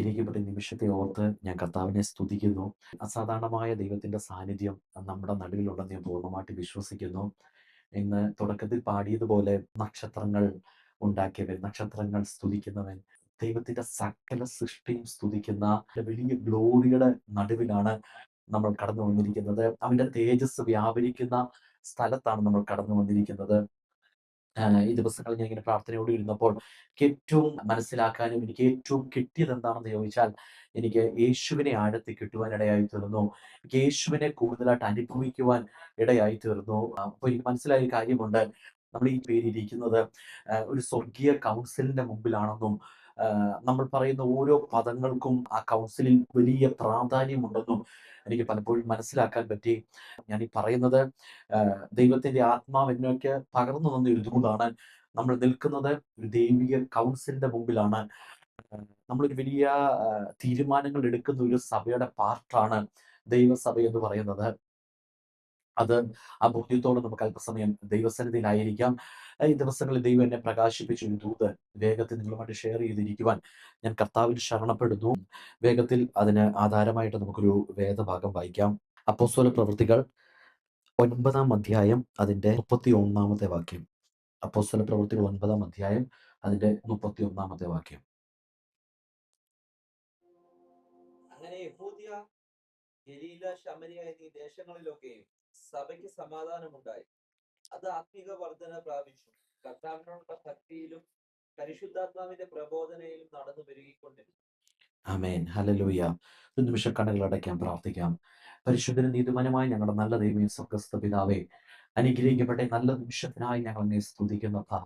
അനുഗ്രഹിക്കപ്പെട്ട നിമിഷത്തെ ഓർത്ത് ഞാൻ കർത്താവിനെ സ്തുതിക്കുന്നു. അസാധാരണമായ ദൈവത്തിന്റെ സാന്നിധ്യം നമ്മുടെ നടുവിലുണ്ടെന്ന് ഞാൻ പൂർണ്ണമായിട്ട് വിശ്വസിക്കുന്നു. ഇന്ന് തുടക്കത്തിൽ പാടിയതുപോലെ നക്ഷത്രങ്ങൾ ഉണ്ടാക്കിയവൻ, നക്ഷത്രങ്ങൾ സ്തുതിക്കുന്നവൻ, ദൈവത്തിന്റെ സകല സൃഷ്ടിയും സ്തുതിക്കുന്ന വലിയ ഗ്ലോറിയുടെ നടുവിലാണ് നമ്മൾ കടന്നു വന്നിരിക്കുന്നത്. അവന്റെ തേജസ് വ്യാപരിക്കുന്ന സ്ഥലത്താണ് നമ്മൾ കടന്നു വന്നിരിക്കുന്നത്. ഈ ദിവസങ്ങളിൽ ഞാൻ ഇങ്ങനെ പ്രാർത്ഥനയോട് ഇരുന്നപ്പോൾ എനിക്ക് ഏറ്റവും മനസ്സിലാക്കാനും എനിക്ക് ഏറ്റവും കിട്ടിയത് എന്താണെന്ന് ചോദിച്ചാൽ, എനിക്ക് യേശുവിനെ ആഴത്തിൽ കിട്ടുവാൻ ഇടയായി തീർന്നു. എനിക്ക് യേശുവിനെ കൂടുതലായിട്ട് അനുഭവിക്കുവാൻ ഇടയായി തീർന്നു. അപ്പോൾ എനിക്ക് മനസ്സിലായ ഒരു കാര്യമുണ്ട്. നമ്മൾ ഈ പേരിരിക്കുന്നത് ഒരു സ്വർഗീയ കൗൺസിലിന്റെ മുമ്പിലാണെന്നും നമ്മൾ പറയുന്ന ഓരോ പദങ്ങൾക്കും ആ കൗൺസിലിൽ വലിയ പ്രാധാന്യമുണ്ടെന്നും എനിക്ക് പലപ്പോഴും മനസ്സിലാക്കാൻ പറ്റി. ഞാൻ ഈ പറയുന്നത് ദൈവത്തിന്റെ ആത്മാവ് എന്നൊക്കെ പകർന്നു തന്ന ഒരു ദൂതാണ്. നമ്മൾ നിൽക്കുന്നത് ഒരു ദൈവിക കൗൺസിലിന്റെ മുമ്പിലാണ്. നമ്മളൊരു വലിയ തീരുമാനങ്ങൾ എടുക്കുന്ന ഒരു സഭയുടെ പാർട്ടാണ് ദൈവസഭ എന്ന് പറയുന്നത്. അത് ആ ബോധ്യത്തോടെ നമുക്ക് അല്പസമയം ദൈവസന്നിധിയിലായിരിക്കാം. ഈ ദിവസങ്ങളിൽ ദൈവം എന്നെ പ്രകാശിപ്പിച്ച ഒരു ദൂത് വേഗത്തിൽ നിങ്ങളുമായിട്ട് ഷെയർ ചെയ്തിരിക്കുവാൻ ഞാൻ കർത്താവിൽ ശരണപ്പെടുന്നു. വേഗത്തിൽ അതിന് ആധാരമായിട്ട് നമുക്കൊരു വേദഭാഗം വായിക്കാം. അപ്പോസ്തല പ്രവൃത്തികൾ 9-ാം അധ്യായം അതിന്റെ 31-ാമത്തെ വാക്യം. അപ്പോസ്തല പ്രവൃത്തികൾ 9-ാം അധ്യായം അതിന്റെ 31-ാമത്തെ വാക്യം. അങ്ങനെ യഹൂദ്യ, ഗലീല, ശമരിയ എന്നീ ദേശങ്ങളിലൊക്കെയും സഭയ്ക്ക് സമാധാനമുണ്ടായി. അത് ആത്മീക വർധന പ്രാപിച്ചു. കർത്താവിനോടുള്ള ഭക്തിയിലും പരിശുദ്ധാത്മാവിന്റെ പ്രബോധനയിലും നടന്നു പെരുകിക്കൊണ്ടിരുന്നു. ആമേൻ. ഹല്ലേലൂയ. ഒരു നിമിഷം കണ്ണുകൾ അടയ്ക്കാം, പ്രാർത്ഥിക്കാം. പരിശുദ്ധനും നീതിമാനുമായ ഞങ്ങളുടെ നല്ല ദൈവമേ, സ്വർഗ്ഗസ്ഥ പിതാവേ, അനുഗ്രഹിക്കപ്പെട്ട ഈ നല്ല നിമിഷത്തിനായി ഞങ്ങൾ അങ്ങയെ സ്തുതിക്കുന്നപ്പാ.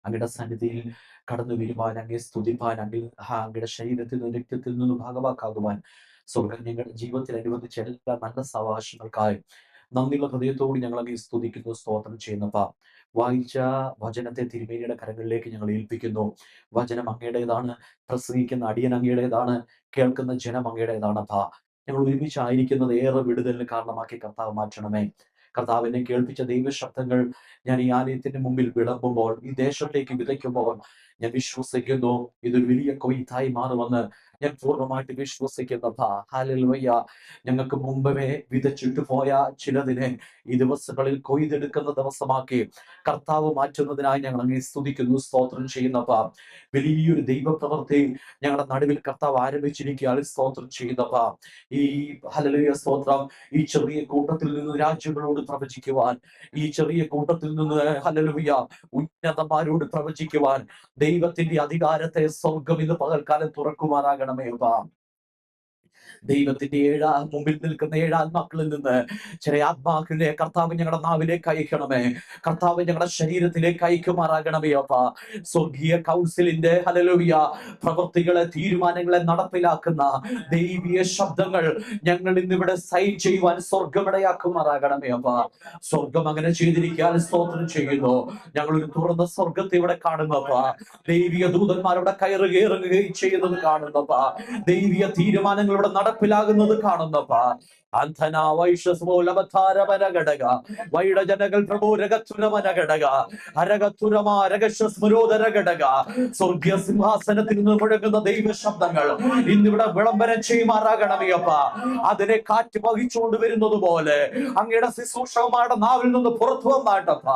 അങ്ങയുടെ സന്നിധിയിൽ കടന്നു വരുവാൻ, അങ്ങയെ സ്തുതിപ്പാൻ, അങ്ങയുടെ ശരീരത്തിൽ നിന്നും രക്തത്തിൽ നിന്നും ഭാഗവാക്കാകുവാൻ സ്വർഗ്ഗം ഞങ്ങളുടെ ജീവിതത്തിൽ അനുവദിച്ച എല്ലാ നല്ല സാവകാശങ്ങൾക്കായി നന്ദിയുള്ള ഹൃദയത്തോട് ഞങ്ങൾ അങ്ങയെ സ്തുതിക്കുന്നു, സ്തോത്രം ചെയ്യുന്നപ്പാ. വായിച്ച വചനത്തെ തിരുമേനിയുടെ കരങ്ങളിലേക്ക് ഞങ്ങൾ ഏൽപ്പിക്കുന്നു. വചനം അങ്ങയുടേതാണ്, പ്രസംഗിക്കുന്ന അടിയൻ അങ്ങയുടേതാണ്, കേൾക്കുന്ന ജനം അങ്ങയുടേതാണപ്പാ. ഞങ്ങൾ ഒരുമിച്ചായിരിക്കുന്നത് ഏറെ വിടുതലിന് കാരണമാക്കി കർത്താവ് മാറ്റണമേ. കർത്താവിനെ കേൾപ്പിച്ച ദൈവശബ്ദങ്ങൾ ഞാൻ ഈ ആലയത്തിന്റെ മുമ്പിൽ വിളമ്പുമ്പോൾ, ഈ ദേശത്തേക്ക് വിതയ്ക്കുമ്പോൾ ഞാൻ വിശ്വസിക്കുന്നു ഇതൊരു വലിയ കൊയ്ത്തായി മാറുമെന്ന് ഞാൻ പൂർണ്ണമായിട്ട് വിശ്വസിക്കുന്നപ്പാ. ഹല്ലേലൂയ. ഞങ്ങൾക്ക് മുമ്പേ വിതച്ചിട്ട് പോയ ചിലതിനെ ഈ ദിവസങ്ങളിൽ കൊയ്തെടുക്കുന്ന ദിവസമാക്കി കർത്താവ് മാറ്റുന്നതിനായി ഞങ്ങൾ അങ്ങേ സ്തുതിക്കുന്നു, സ്തോത്രം ചെയ്യുന്നപ്പാ. വലിയൊരു ദൈവപ്രവൃത്തി ഞങ്ങളുടെ നടുവിൽ കർത്താവ് ആരംഭിച്ചിരിക്കുകയാണ്. സ്തോത്രം ചെയ്യുന്നപ്പാ. ഈ ഹല്ലേലൂയ, സ്തോത്രം. ഈ ചെറിയ കൂട്ടത്തിൽ നിന്ന് രാജ്യങ്ങളോട് പ്രവചിക്കുവാൻ, ഈ ചെറിയ കൂട്ടത്തിൽ നിന്ന് ഹല്ലേലൂയ ഉന്നതന്മാരോട് പ്രവചിക്കുവാൻ ദൈവത്തിന്റെ അധികാരത്തെ സ്വർഗം ഇന്ന് പകൽക്കാലം തുറക്കുമാറാകണമേ അപ്പാ. ദൈവത്തിന്റെ മുമ്പിൽ നിൽക്കുന്ന ഏഴാത്മാക്കളിൽ നിന്ന് ചില ആത്മാക്കളെ കർത്താവ് ഞങ്ങളുടെ നാവിലേക്ക് അയക്കണമേ. കർത്താവ് ഞങ്ങളുടെ ശരീരത്തിലേക്ക് അയക്കുമാറാകണമേ അപ്പാ. സ്വർഗീയ കൗൺസിലിന്റെ ഹല്ലേലൂയ പ്രവൃത്തികളെ, തീരുമാനങ്ങളെ നടപ്പിലാക്കുന്ന ദൈവീയ ശബ്ദങ്ങൾ ഞങ്ങൾ ഇന്നിവിടെ സൈൻ ചെയ്യുവാൻ സ്വർഗമിടയാക്കുമാറാകണമേ അപ്പാ. സ്വർഗം അങ്ങനെ ചെയ്തിരിക്കാൻ സ്തോത്രം ചെയ്യുന്നു. ഞങ്ങൾ ഒരു തുറന്ന സ്വർഗത്തെ ഇവിടെ കാണുന്നപ്പാ. ദൈവിക ദൂതന്മാരുടെ കയറുകയും ചെയ്യുന്നത് കാണുന്നപ്പാ. ദൈവിക തീരുമാനങ്ങൾ ഇവിടെ നടപ്പിലാകുന്നത് കാണുന്നപ്പാ. അന്ധന വൈഷസ്മോലവധാരവനഘടക വൈഡജനകൾ പ്രഭോരകത്തുരമനഘടക അരകത്തുരമാരകശ്വസ്മരോദരഘടക സ്വർഗീയ സിംഹാസനത്തിൽ നിന്ന് മുഴങ്ങുന്ന ദൈവ ശബ്ദങ്ങൾ ഇന്നിവിടെ വിളംബരം ചെയ്യുമാറാകണമേയപ്പ. അതിനെ കാറ്റ് വഹിച്ചുകൊണ്ട് വരുന്നത് പോലെ അങ്ങയുടെ ശുശ്രൂഷകന്മാരുടെ നാവിൽ നിന്ന് പുറത്തു വന്നാട്ടപ്പ.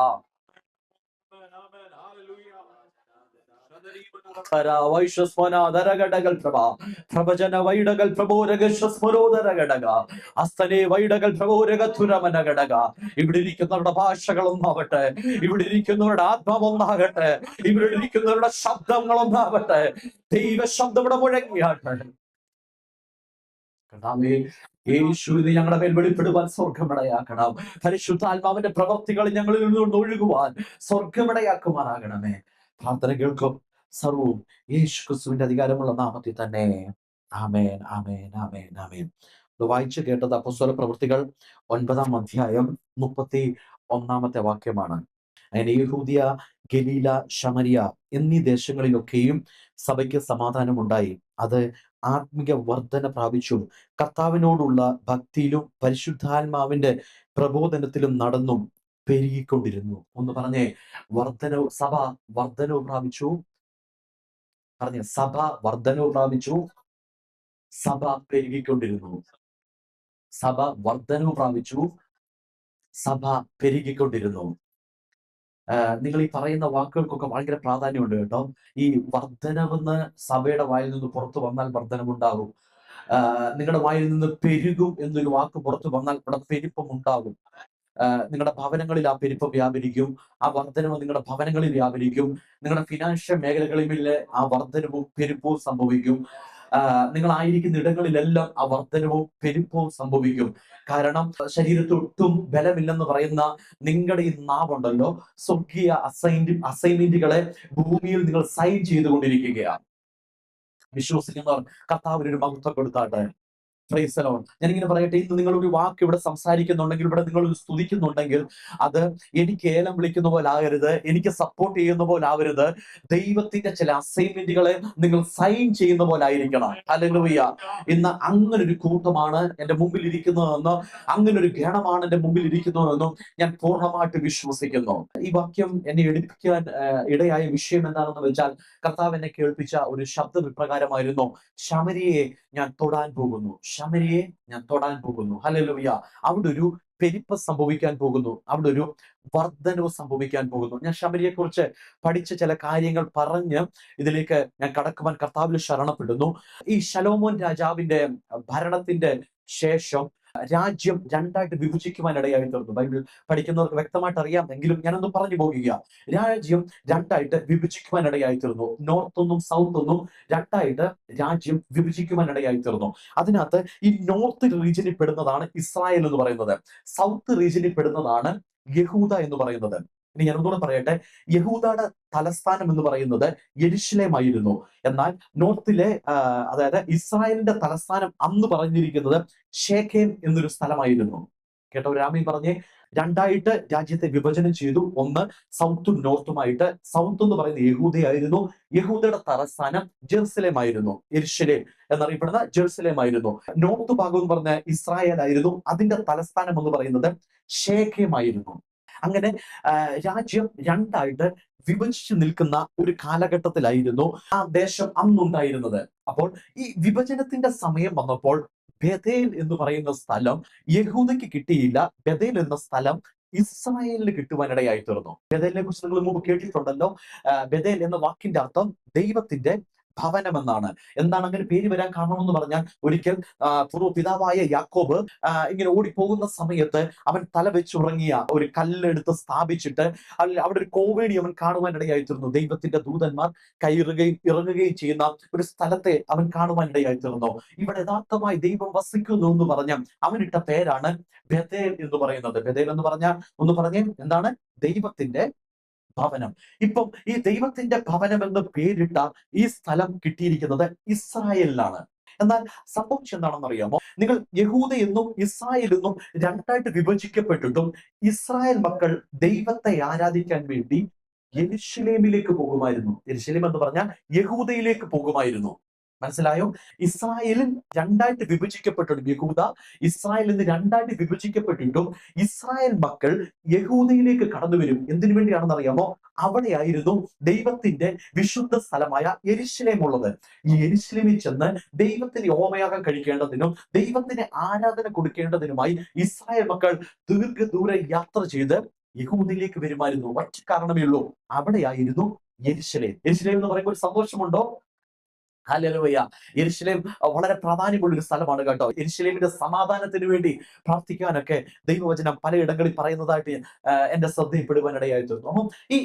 പ്രവചന വൈഡകൾ പ്രബോരകസ്മരോദരഘടക അസ്തനെ വൈഡകൾ പ്രബോരകത്തുരമനഘടക. ഇവിടെ ഇരിക്കുന്നവരുടെ ഭാഷകളൊന്നാവട്ടെ, ഇവിടെ ഇരിക്കുന്നവരുടെ ആത്മാവൊന്നാകട്ടെ, ഇവിടെ ഇരിക്കുന്നവരുടെ ശബ്ദങ്ങളൊന്നാവട്ടെ. ദൈവ ശബ്ദം ഇവിടെ മുഴങ്ങിയാട്ടെ. കർത്താവേ, യേശുവിനെ ഞങ്ങളുടെ മേൽ വെളിപ്പെടുവാൻ സ്വർഗമിടയാക്കണം. പരിശുദ്ധാത്മാവിന്റെ പ്രവർത്തികൾ ഞങ്ങളിൽ നിന്നുകൊണ്ട് ഒഴുകുവാൻ സ്വർഗമിടയാക്കുമാറാകണമേ. പ്രാർത്ഥന കേൾക്കും. സർവവും യേശു ക്രിസ്തുവിന്റെ അധികാരമുള്ള നാമത്തിൽ തന്നെ. ആമേൻ, ആമേൻ, ആമേൻ, ആമേൻ. വായിച്ചു കേട്ടത് അപ്പോസ്തല പ്രവൃത്തികൾ 9-ാം അധ്യായം 31-ാമത്തെ വാക്യമാണ്. അങ്ങനെ യഹൂദിയ, ഗലീല, ശമരിയ എന്നീ ദേശങ്ങളിലൊക്കെയും സഭയ്ക്ക് സമാധാനമുണ്ടായി. അത് ആത്മിക വർധന പ്രാപിച്ചു. കർത്താവിനോടുള്ള ഭക്തിയിലും പരിശുദ്ധാത്മാവിന്റെ പ്രബോധനത്തിലും നടന്നും പെരുകിക്കൊണ്ടിരുന്നു. ഒന്ന് പറഞ്ഞേ, വർധനവ്. സഭ വർധനവ് പ്രാപിച്ചു. പറഞ്ഞേ, സഭ വർധനവ് പ്രാപിച്ചു. സഭ പെരുകിക്കൊണ്ടിരുന്നു. സഭ വർധനവ് പ്രാപിച്ചു. സഭ പെരുകിക്കൊണ്ടിരുന്നു. നിങ്ങൾ ഈ പറയുന്ന വാക്കുകൾക്കൊക്കെ ഭയങ്കര പ്രാധാന്യമുണ്ട് കേട്ടോ. ഈ വർധനവെന്ന് സഭയുടെ വായിൽ നിന്ന് പുറത്തു വന്നാൽ വർധനവുണ്ടാകും. നിങ്ങളുടെ വായിൽ നിന്ന് പെരുകും എന്നൊരു വാക്ക് പുറത്തു വന്നാൽ ഇവിടെ പെരുപ്പം ഉണ്ടാകും. നിങ്ങളുടെ ഭവനങ്ങളിൽ ആ പെരുപ്പം വ്യാപരിക്കും. ആ വർധനവ് നിങ്ങളുടെ ഭവനങ്ങളിൽ വ്യാപരിക്കും. നിങ്ങളുടെ ഫിനാൻഷ്യൽ മേഖലകളിൽ ആ വർധനവും പെരുപ്പവും സംഭവിക്കും. നിങ്ങളായിരിക്കുന്ന ഇടങ്ങളിലെല്ലാം ആ വർധനവും പെരുപ്പവും സംഭവിക്കും. കാരണം ശരീരത്തിൽ ഒട്ടും ബലമില്ലെന്ന് പറയുന്ന നിങ്ങളുടെ ഈ നാവുണ്ടല്ലോ, സ്വർഗീയ അസൈൻമെന്റുകളെ ഭൂമിയിൽ നിങ്ങൾ സൈൻ ചെയ്തുകൊണ്ടിരിക്കുകയാണ്. വിശ്വസിക്കുന്നവർ കർത്താവിന് ഒരു മഹത്വം കൊടുത്താട്ടെ. Price the Lord. ഞാനിങ്ങനെ പറയട്ടെ, ഇന്ന് നിങ്ങളൊരു വാക്ക് ഇവിടെ സംസാരിക്കുന്നുണ്ടെങ്കിൽ, ഇവിടെ നിങ്ങൾ സ്തുതിക്കുന്നുണ്ടെങ്കിൽ, അത് എനിക്ക് ഏലം വിളിക്കുന്ന പോലെ ആകരുത്, എനിക്ക് സപ്പോർട്ട് ചെയ്യുന്ന പോലെ ആവരുത്. ദൈവത്തിന്റെ ചില അസൈൻമെന്റുകളെ നിങ്ങൾ സൈൻ ചെയ്യുന്ന പോലെ ആയിരിക്കണം. ഹല്ലേലൂയ. ഇന്ന് അങ്ങനെ ഒരു കൂട്ടമാണ് എന്റെ മുമ്പിൽ ഇരിക്കുന്നതെന്ന്, അങ്ങനെ ഒരു ഗണമാണ് എന്റെ മുമ്പിൽ ഇരിക്കുന്നതെന്നും ഞാൻ പൂർണ്ണമായിട്ട് വിശ്വസിക്കുന്നു. ഈ വാക്യം എന്നെ എടുപ്പിക്കാൻ ഇടയായ വിഷയം എന്താണെന്ന് വെച്ചാൽ, കർത്താവ് എന്നെ കേൾപ്പിച്ച ഒരു ശബ്ദം ഇപ്രകാരമായിരുന്നു: ശമരിയെ ഞാൻ തൊടാൻ പോകുന്നു, ശമരിയെ ഞാൻ തൊടാൻ പോകുന്നു. ഹല്ലേലൂയ. അവിടെ ഒരു പെരുപ്പ് സംഭവിക്കാൻ പോകുന്നു, അവിടെ ഒരു വർധനവ് സംഭവിക്കാൻ പോകുന്നു. ഞാൻ ശമരിയെ കുറിച്ച് പഠിച്ച ചില കാര്യങ്ങൾ പറഞ്ഞ് ഇതിലേക്ക് ഞാൻ കടക്കുവാൻ കർത്താവിൽ ശരണപ്പെടുന്നു. ഈ ശലോമോൻ രാജാവിന്റെ ഭരണത്തിന്റെ ശേഷം രാജ്യം രണ്ടായിട്ട് വിഭജിക്കുവാൻ ഇടയായി തീർന്നു. ബൈബിൾ പഠിക്കുന്നവർക്ക് വ്യക്തമായിട്ട് അറിയാം, എങ്കിലും ഞാനൊന്ന് പറഞ്ഞു പോകുക. രാജ്യം രണ്ടായിട്ട് വിഭജിക്കുവാൻ ഇടയായി തീർന്നു. നോർത്തൊന്നും സൗത്തൊന്നും രണ്ടായിട്ട് രാജ്യം വിഭജിക്കുവാൻ ഇടയായി തീർന്നു. അതിനകത്ത് ഈ നോർത്ത് റീജിയനിൽ പെടുന്നതാണ് ഇസ്രായേൽ എന്ന് പറയുന്നത്. സൗത്ത് റീജിയനിൽ പെടുന്നതാണ് യഹൂദ എന്ന് പറയുന്നത്. ഇനി ഞാൻ ഒന്നുകൂടെ പറയട്ടെ, യഹൂദയുടെ തലസ്ഥാനം എന്ന് പറയുന്നത് യെരുശലേമായിരുന്നു. എന്നാൽ നോർത്തിലെ അതായത് ഇസ്രായേലിന്റെ തലസ്ഥാനം അന്ന് പറഞ്ഞിരിക്കുന്നത് ഷേഖേം എന്നൊരു സ്ഥലമായിരുന്നു. കേട്ടോ, രാമി പറഞ്ഞേ, രണ്ടായിട്ട് രാജ്യത്തെ വിഭജനം ചെയ്തു. ഒന്ന് സൗത്തും നോർത്തുമായിട്ട്. സൗത്ത് എന്ന് പറയുന്നത് യഹൂദയായിരുന്നു. യഹൂദയുടെ തലസ്ഥാനം ജെറുസലേം ആയിരുന്നു. യെരുശലേം എന്നറിയപ്പെടുന്ന ജെറുസലേം ആയിരുന്നു. നോർത്ത് ഭാഗം എന്ന് പറഞ്ഞ ഇസ്രായേൽ ആയിരുന്നു. അതിന്റെ തലസ്ഥാനം എന്ന് പറയുന്നത് ഷേഖേം ആയിരുന്നു. അങ്ങനെ രാജ്യം രണ്ടായിട്ട് വിഭജിച്ചു നിൽക്കുന്ന ഒരു കാലഘട്ടത്തിലായിരുന്നു ആ ദേശം അന്നുണ്ടായിരുന്നത്. അപ്പോൾ ഈ വിഭജനത്തിന്റെ സമയം വന്നപ്പോൾ ബേഥേൽ എന്ന് പറയുന്ന സ്ഥലം യഹൂദയ്ക്ക് കിട്ടിയില്ല. ബേഥേൽ എന്ന സ്ഥലം ഇസ്രായേലിന് കിട്ടുവാനിടയായി തീർന്നു. ബേഥേലിനെ കുറിച്ച് നിങ്ങൾ മുമ്പ് കേട്ടിട്ടുണ്ടല്ലോ. ബേഥേൽ എന്ന വാക്കിന്റെ അർത്ഥം ദൈവത്തിന്റെ ഭവനം എന്നാണ്. എന്താണ് അങ്ങനെ പേര് വരാൻ കാരണമെന്ന് പറഞ്ഞാൽ, ഒരിക്കൽ പൂർവ്വ പിതാവായ യാക്കോബ് ഇങ്ങനെ ഓടിപ്പോകുന്ന സമയത്ത് അവൻ തല വെച്ചുറങ്ങിയ ഒരു കല്ലെടുത്ത് സ്ഥാപിച്ചിട്ട് അവിടെ ഒരു കോവേടി അവൻ കാണുവാനിടയായി തീർന്നു. ദൈവത്തിന്റെ ദൂതന്മാർ കയറുകയും ഇറങ്ങുകയും ചെയ്യുന്ന ഒരു സ്ഥലത്തെ അവൻ കാണുവാനിടയായി തീർന്നു. ഇവിടെ യഥാർത്ഥമായി ദൈവം വസിക്കുന്നു എന്ന് പറഞ്ഞ അവനിട്ട പേരാണ് ബേഥേൽ എന്ന് പറയുന്നത്. ബേഥേൽ എന്ന് പറഞ്ഞാൽ ഒന്ന് പറഞ്ഞേ, എന്താണ്? ദൈവത്തിന്റെ ഭവനം. ഇപ്പം ഈ ദൈവത്തിന്റെ ഭവനം എന്ന് പേരിട്ട ഈ സ്ഥലം കിട്ടിയിരിക്കുന്നത് ഇസ്രായേലിനാണ്. എന്നാൽ സംഭവിച്ചത് എന്താണെന്ന് അറിയാമോ? നിങ്ങൾ യഹൂദ എന്നും ഇസ്രായേൽ എന്നും രണ്ടായിട്ട് വിഭജിക്കപ്പെട്ടിട്ടും ഇസ്രായേൽ മക്കൾ ദൈവത്തെ ആരാധിക്കാൻ വേണ്ടി യെരുശലേമിലേക്ക് പോകുമായിരുന്നു. യെരുശലേം എന്ന് പറഞ്ഞാൽ യഹൂദയിലേക്ക് പോകുമായിരുന്നു. മനസ്സിലായോ? ഇസ്രായേലിൽ രണ്ടായിട്ട് വിഭജിക്കപ്പെട്ടിട്ടും, യഹൂദ ഇസ്രായേലിൽ നിന്ന് രണ്ടായിട്ട് വിഭജിക്കപ്പെട്ടിട്ടും ഇസ്രായേൽ മക്കൾ യഹൂദയിലേക്ക് കടന്നു വരും. എന്തിനു വേണ്ടിയാണെന്ന് അറിയാമോ? അവിടെയായിരുന്നു ദൈവത്തിന്റെ വിശുദ്ധ സ്ഥലമായ യെരുശലേം ഉള്ളത്. ഈ യെരുശലേമിൽ ചെന്ന് ദൈവത്തിന് ഹോമയാഗം കഴിക്കേണ്ടതിനും ദൈവത്തിന് ആരാധന കൊടുക്കേണ്ടതിനുമായി ഇസ്രായേൽ മക്കൾ ദീർഘദൂര യാത്ര ചെയ്ത് യഹൂദയിലേക്ക് വരുമായിരുന്നു. ഒറ്റ കാരണമേ ഉള്ളൂ, അവിടെയായിരുന്നു യെരുശലേം. യെരുശലേം എന്ന് പറയുമ്പോൾ ഒരു സന്തോഷമുണ്ടോ? ഹല്ലേലൂയ. യെരുശലേം വളരെ പ്രാധാന്യമുള്ള ഒരു സ്ഥലമാണ് കേട്ടോ. യെരുശലേമിന്റെ സമാധാനത്തിന് വേണ്ടി പ്രാർത്ഥിക്കാനൊക്കെ ദൈവവചനം പലയിടങ്ങളിൽ പറയുന്നതായിട്ട് എന്റെ ശ്രദ്ധയിൽപ്പെടുവാനിടയായി തീർന്നു. അപ്പം ഈ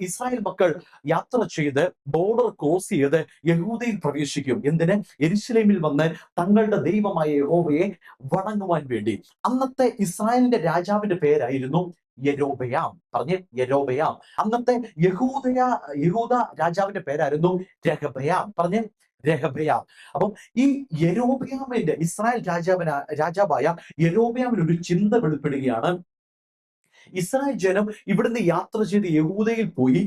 ഇസ്രായേൽ മക്കൾ യാത്ര ചെയ്ത് ബോർഡർ ക്രോസ് ചെയ്ത് യഹൂദയിൽ പ്രവേശിക്കും. എന്തിന്? യെരുശലേമിൽ വന്ന് തങ്ങളുടെ ദൈവമായ യഹോവയെ വണങ്ങുവാൻ വേണ്ടി. അന്നത്തെ ഇസ്രായേലിന്റെ രാജാവിന്റെ പേരായിരുന്നു യെരോബെയാം. പറഞ്ഞ്, യെരോബെയാം. അന്നത്തെ യഹൂദ രാജാവിന്റെ പേരായിരുന്നു രഹബെയാം. പറഞ്ഞ്, രഹബെയാം. അപ്പം ഈ യെരോബെയാമിന്റെ, ഇസ്രായേൽ രാജാവായ യെരോബെയാമിന് ഒരു ചിന്ത വെളിപ്പെടുകയാണ്. ഇസ്രായേൽ ജനം ഇവിടുന്ന് യാത്ര ചെയ്ത് യഹൂദയിൽ പോയി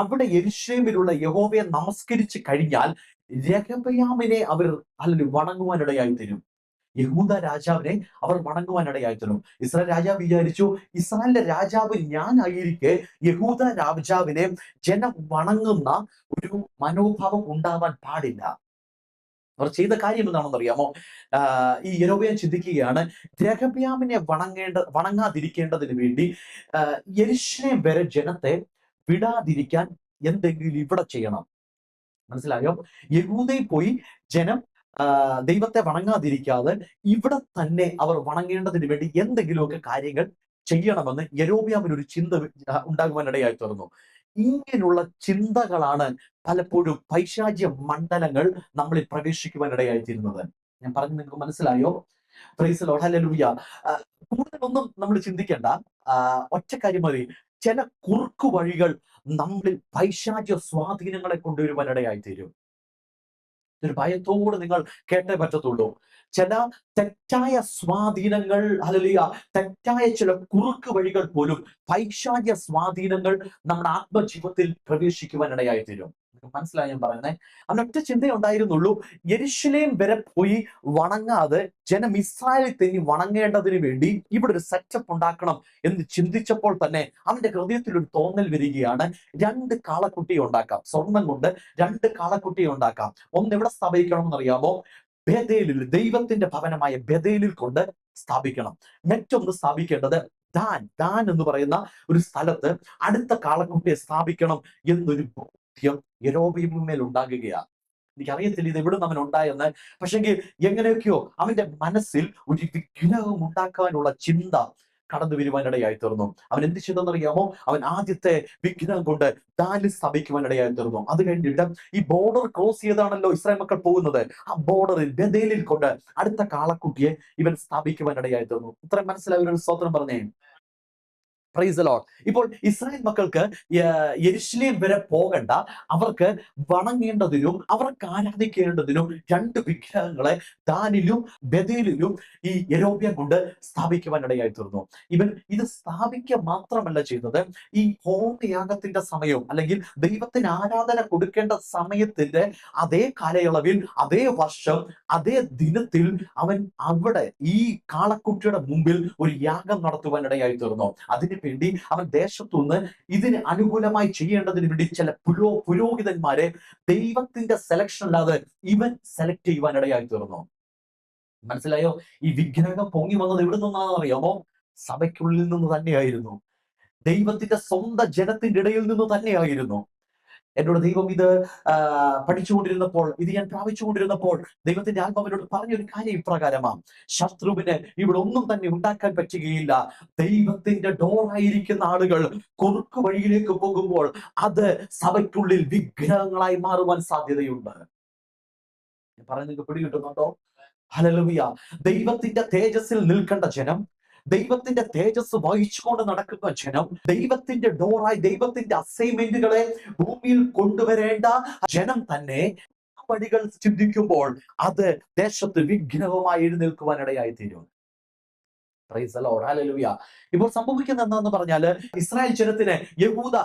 അവിടെ യെരുശലേമിലുള്ള യഹോവയെ നമസ്കരിച്ച് കഴിഞ്ഞാൽ രഹബെയാമിനെ അവർ വണങ്ങുവാനിടയായി തരും. യഹൂദ രാജാവിനെ അവർ വണങ്ങുവാനിടയായി തീർന്നു. ഇസ്രായേൽ രാജാവ് വിചാരിച്ചു, ഇസ്രായേലിന്റെ രാജാവ് ഞാനായിരിക്കെ യഹൂദ രാജാവിനെ ജനം വണങ്ങുന്ന ഒരു മനോഭാവം ഉണ്ടാവാൻ പാടില്ല. അവർ ചെയ്ത കാര്യം എന്താണെന്ന് അറിയാമോ? ഈ യൊരോബെയാം ചിന്തിക്കുകയാണ്, രെഹബ്യാമിനെ വണങ്ങാതിരിക്കേണ്ടതിന് വേണ്ടി യെരൂശലേം വരെ ജനത്തെ വിടാതിരിക്കാൻ എന്തെങ്കിലും ഇവിടെ ചെയ്യണം. മനസ്സിലായോ? യഹൂദയിൽ പോയി ജനം ദൈവത്തെ വണങ്ങാതിരിക്കാതെ ഇവിടെ തന്നെ അവർ വണങ്ങേണ്ടതിന് വേണ്ടി എന്തെങ്കിലുമൊക്കെ കാര്യങ്ങൾ ചെയ്യണമെന്ന് യൊരോബെയാമിന് ഒരു ചിന്ത ഉണ്ടാകുവാനിടയായി തീർന്നു. ഇങ്ങനെയുള്ള ചിന്തകളാണ് പലപ്പോഴും പൈശാചിക മണ്ഡലങ്ങൾ നമ്മളിൽ പ്രവേശിക്കുവാനിടയായി തീരുന്നത്. ഞാൻ പറഞ്ഞു നിങ്ങൾക്ക് മനസ്സിലായോ? Price the Lord, hallelujah. കൂടുതലൊന്നും നമ്മൾ ചിന്തിക്കേണ്ട. ഒറ്റ കാര്യം മതി. ചില കുറുക്കു വഴികൾ നമ്മളിൽ പൈശാചിക സ്വാധീനങ്ങളെ കൊണ്ടുവരുവാനിടയായി തീരും. ഒരു ഭയത്തോട് നിങ്ങൾ കേട്ടേ പറ്റത്തുള്ളൂ. ചില തെറ്റായ സ്വാധീനങ്ങൾ, ഹല്ലേലൂയ, തെറ്റായ ചില കുറുക്ക് വഴികൾ പോലും, പൈശാചിക സ്വാധീനങ്ങൾ നമ്മുടെ ആത്മജീവിതത്തിൽ പ്രവേശിക്കുവാനിടയായി തീരും. മനസ്സിലായി ഞാൻ പറയുന്നത്? അവനൊറ്റ ചിന്തയേ ഉണ്ടായിരുന്നുള്ളൂ, യെരൂശലേം വരെ പോയി വണങ്ങാതെ ജനം ഇസ്രായേലിൽ തന്നെ വണങ്ങേണ്ടതിന് വേണ്ടി ഇവിടെ ഒരു സെറ്റപ്പ് ഉണ്ടാക്കണം എന്ന് ചിന്തിച്ചപ്പോൾ തന്നെ അവന്റെ ഹൃദയത്തിൽ ഒരു തോന്നൽ വരികയാണ്, 2 കാളക്കുട്ടിയെ ഉണ്ടാക്കാം. സ്വർണം കൊണ്ട് 2 കാളക്കുട്ടിയെ ഉണ്ടാക്കാം. ഒന്ന് എവിടെ സ്ഥാപിക്കണം എന്നറിയാമോ? ബേഥേലിൽ, ദൈവത്തിന്റെ ഭവനമായ ബേഥേലിൽ കൊണ്ട് സ്ഥാപിക്കണം. മറ്റൊന്ന് സ്ഥാപിക്കേണ്ടത് ദാൻ എന്ന് പറയുന്ന ഒരു സ്ഥലത്ത് അടുത്ത കാളക്കുട്ടിയെ സ്ഥാപിക്കണം എന്നൊരു ബോധ്യം യൊരോബെയാമിന്മേൽ ഉണ്ടാകുകയാണ്. എനിക്കറിയത്തില്ല ഇത് എവിടെ നിന്ന് അവൻ ഉണ്ടായെന്ന്. പക്ഷെങ്കിൽ എങ്ങനെയൊക്കെയോ അവന്റെ മനസ്സിൽ ഒരു വിഗ്രഹം ഉണ്ടാക്കാനുള്ള ചിന്ത കടന്നു വരുവാനിടയായി തീർന്നു. അവൻ എന്ത് ചെയ്തെന്നറിയാമോ? അവൻ ആദ്യത്തെ വിഗ്രഹം കൊണ്ട് ദാനിൽ സ്ഥാപിക്കുവാനിടയായി തീർന്നു. അത് കഴിഞ്ഞിട്ട് ഈ ബോർഡർ ക്രോസ് ചെയ്താണല്ലോ ഇസ്രായേൽ മക്കൾ പോകുന്നത്. ആ ബോർഡറിൽ ബേഥേലിൽ കൊണ്ട് അടുത്ത കാളക്കുട്ടിയെ ഇവൻ സ്ഥാപിക്കുവാനിടയായി തീർന്നു. ഇത്രയും മനസ്സിലായ ഒരു സ്തോത്രം പറഞ്ഞേ. Price the Lord. ഇപ്പോൾ ഇസ്രായേൽ മക്കൾക്ക് യെരൂശലേം വരെ പോകണ്ട, അവർക്ക് വണങ്ങേണ്ടതിനും അവർക്ക് ആരാധിക്കേണ്ടതിനും 2 വിഗ്രഹങ്ങളെ ദാനിലും ബേഥേലിലും ഈ യൊരോബെയാം കൊണ്ട് സ്ഥാപിക്കുവാനിടയായി തീർന്നു. ഇവൻ ഇത് സ്ഥാപിക്കുക മാത്രമല്ല ചെയ്തത്, ഈ ഹോമയാഗത്തിന്റെ സമയവും അല്ലെങ്കിൽ ദൈവത്തിന് ആരാധന കൊടുക്കേണ്ട സമയത്തിന്റെ അതേ കാലയളവിൽ, അതേ വർഷം, അതേ ദിനത്തിൽ അവൻ അവിടെ ഈ കാളക്കുട്ടിയുടെ മുമ്പിൽ ഒരു യാഗം നടത്തുവാനിടയായി തീർന്നു. അതിന് വേണ്ടി അവൻ ദേശത്തുനിന്ന് ഇതിന് അനുകൂലമായി ചെയ്യേണ്ടതിന് വേണ്ടി ചില പുരോഹിതന്മാരെ ദൈവത്തിന്റെ സെലക്ഷൻ അല്ലാതെ ഇവൻ സെലക്ട് ചെയ്യുവാനിടയായി തീർന്നു. മനസ്സിലായോ? ഈ വിഗ്രഹം പൊങ്ങി വന്നത് എവിടെ നിന്നാണെന്ന് അറിയാമോ? സഭയ്ക്കുള്ളിൽ നിന്ന് തന്നെയായിരുന്നു. ദൈവത്തിന്റെ സ്വന്തം ജനത്തിന്റെ ഇടയിൽ നിന്ന് തന്നെയായിരുന്നു. എന്നോട് ദൈവം ഇത് പഠിച്ചുകൊണ്ടിരുന്നപ്പോൾ, ഇത് ഞാൻ പ്രാപിച്ചുകൊണ്ടിരുന്നപ്പോൾ ദൈവത്തിന്റെ ആത്മാവിനോട് പറഞ്ഞൊരു കാര്യം ഇപ്രകാരമാണ്, ശത്രുവിന് ഇവിടെ ഒന്നും തന്നെ ഉണ്ടാക്കാൻ പറ്റുകയില്ല. ദൈവത്തിന്റെ ഡോറായിരിക്കുന്ന ആളുകൾ കുറുക്കു വഴിയിലേക്ക് പോകുമ്പോൾ അത് സഭയ്ക്കുള്ളിൽ വിഗ്രഹങ്ങളായി മാറുവാൻ സാധ്യതയുണ്ട്. ഞാൻ പറയുന്നത് പിടികിട്ടുന്നുണ്ടോ? ഹല്ലേലൂയ. ദൈവത്തിന്റെ തേജസ്സിൽ നിൽക്കേണ്ട ജനം, ദൈവത്തിന്റെ തേജസ് വഹിച്ചുകൊണ്ട് നടക്കുന്ന ജനം, ദൈവത്തിന്റെ ഡോറായി ദൈവത്തിന്റെ അസൈൻമെന്റുകളെ ഭൂമിയിൽ കൊണ്ടുവരേണ്ട ജനം തന്നെ വഴികൾ ചിന്തിക്കുമ്പോൾ അത് ദേശത്ത് വിഗ്രഹമായി എഴുന്നേൽക്കുവാനിടയായി തീരും. Price the Lord, hallelujah. ഇപ്പോൾ സംഭവിക്കുന്നത് എന്താണെന്ന് പറഞ്ഞാല്, ഇസ്രായേൽ ജനത്തിന്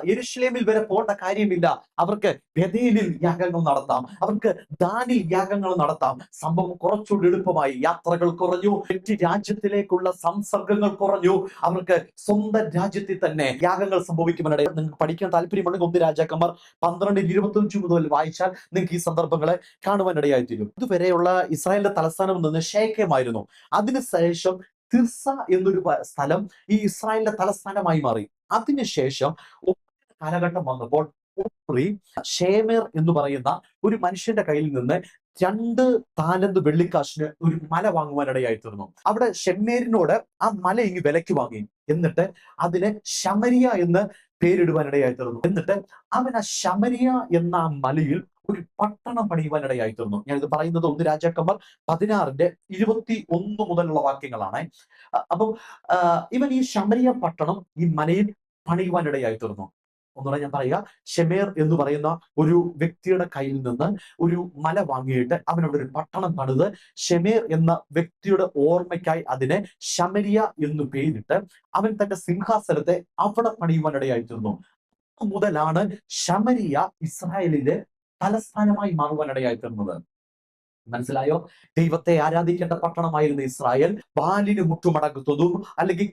യെരൂശലേമിൽ വരെ പോകേണ്ട കാര്യമില്ല. അവർക്ക് ബേഥേലിൽ യാഗങ്ങൾ നടത്താം, അവർക്ക് ദാനിൽ യാഗങ്ങൾ നടത്താം. സംഭവം കുറച്ചുകൂടി എളുപ്പമായി. യാത്രകൾ കുറഞ്ഞു, മറ്റ് രാജ്യത്തിലേക്കുള്ള സംസർഗങ്ങൾ കുറഞ്ഞു. അവർക്ക് സ്വന്തം രാജ്യത്തിൽ തന്നെ യാഗങ്ങൾ സംഭവിക്കുവാനിടയിൽ. നിങ്ങൾക്ക് പഠിക്കാൻ താല്പര്യമുണ്ടെങ്കിൽ 1 രാജാക്കന്മാർ 12:25 മുതൽ വായിച്ചാൽ നിങ്ങൾക്ക് ഈ സന്ദർഭങ്ങളെ കാണുവാനിടയായി തീരും. ഇതുവരെയുള്ള ഇസ്രായേലിന്റെ തലസ്ഥാനം എന്നത് ശേഖേമായിരുന്നു. അതിനുശേഷം തിർസ എന്നൊരു സ്ഥലം ഈ ഇസ്രായേലിന്റെ തലസ്ഥാനമായി മാറി. അതിനുശേഷം കാലഘട്ടം വന്നപ്പോൾ ഓമ്രി ഷേമെർ എന്ന് പറയുന്ന ഒരു മനുഷ്യന്റെ കയ്യിൽ നിന്ന് 2 താലന്ത് വെള്ളിക്കാശിന് ഒരു മല വാങ്ങുവാനിടയായി തീർന്നു. അവിടെ ഷെമ്മേരിനോട് ആ മല ഇങ്ങ് വിലയ്ക്ക് വാങ്ങി. എന്നിട്ട് അതിന് ശമരിയ എന്ന് പേരിടുവാനിടയായി തീർന്നു. എന്നിട്ട് അവൻ ആ ശമരിയ എന്ന ആ മലയിൽ ഒരു പട്ടണം പണിയുവാനിടയായി തീർന്നു. ഞാൻ ഇത് പറയുന്നത് 1 രാജാക്കന്മാർ 16:21 മുതലുള്ള വാക്യങ്ങളാണ്. അപ്പം ഇവൻ ഈ ശമരിയ പട്ടണം ഈ മലയിൽ പണിയുവാനിടയായി തീർന്നു. ഒന്നുകൂടെ ഞാൻ പറയുക, ഷെമേർ എന്ന് പറയുന്ന ഒരു വ്യക്തിയുടെ കയ്യിൽ നിന്ന് ഒരു മല വാങ്ങിയിട്ട് അവനോട് ഒരു പട്ടണം പണിത് ഷെമേർ എന്ന വ്യക്തിയുടെ ഓർമ്മയ്ക്കായി അതിനെ ശമരിയ എന്ന് പേരിട്ട് അവൻ തന്റെ സിംഹാസനത്തെ അവിടെ പണിയുവാനിടയായി തീർന്നു. മുതലാണ് ശമരിയ ഇസ്രായേലിന്റെ തലസ്ഥാനമായി മാറുവാനിടയായി തീർന്നത്. മനസ്സിലായോ? ദൈവത്തെ ആരാധിക്കേണ്ട പട്ടണമായിരുന്നു ഇസ്രായേൽ. ബാലിന് മുട്ടുമടക്കുന്നതും അല്ലെങ്കിൽ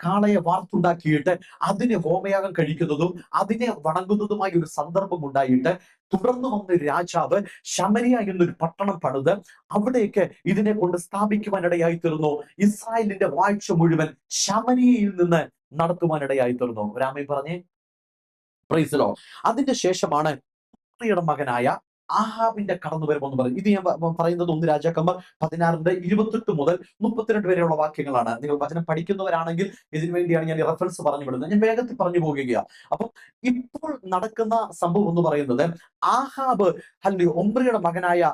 കാളയെ വാർത്തുണ്ടാക്കിയിട്ട് അതിനെ ഹോമയാഗം കഴിക്കുന്നതും അതിനെ വണങ്ങുന്നതുമായ ഒരു സന്ദർഭം ഉണ്ടായിട്ട് തുടർന്ന് വന്ന ഒരു രാജാവ് ശമരിയ എന്നൊരു പട്ടണം പണിത് അവിടേക്ക് ഇതിനെ കൊണ്ട് സ്ഥാപിക്കുവാനിടയായി തീർന്നു. ഇസ്രായേലിന്റെ വാഴ്ച മുഴുവൻ ശമരിയയിൽ നിന്ന് നടത്തുവാനിടയായി തീർന്നു. രാമൻ പറഞ്ഞേ പ്രൈസ് ദി ലോർഡ്. അതിന്റെ ശേഷമാണ് ഉമ്രിയുടെ മകനായ ആഹാബിന്റെ കടന്നുവരവെന്ന് പറയും. ഇത് ഞാൻ പറയുന്നത് 1 രാജാക്കന്മാർ 16:28 മുതൽ 32 വരെയുള്ള വാക്യങ്ങളാണ്. നിങ്ങൾ വചനം പഠിക്കുന്നവരാണെങ്കിൽ ഇതിനു വേണ്ടിയാണ് ഞാൻ ഈ റെഫറൻസ് പറഞ്ഞു വിടുന്നത്. ഞാൻ വേഗത്തിൽ പറഞ്ഞു പോകുകയാണ്. അപ്പം ഇപ്പോൾ നടക്കുന്ന സംഭവം എന്ന് പറയുന്നത് ആഹാബ് അല്ലെങ്കിൽ ഒമ്രിയുടെ മകനായ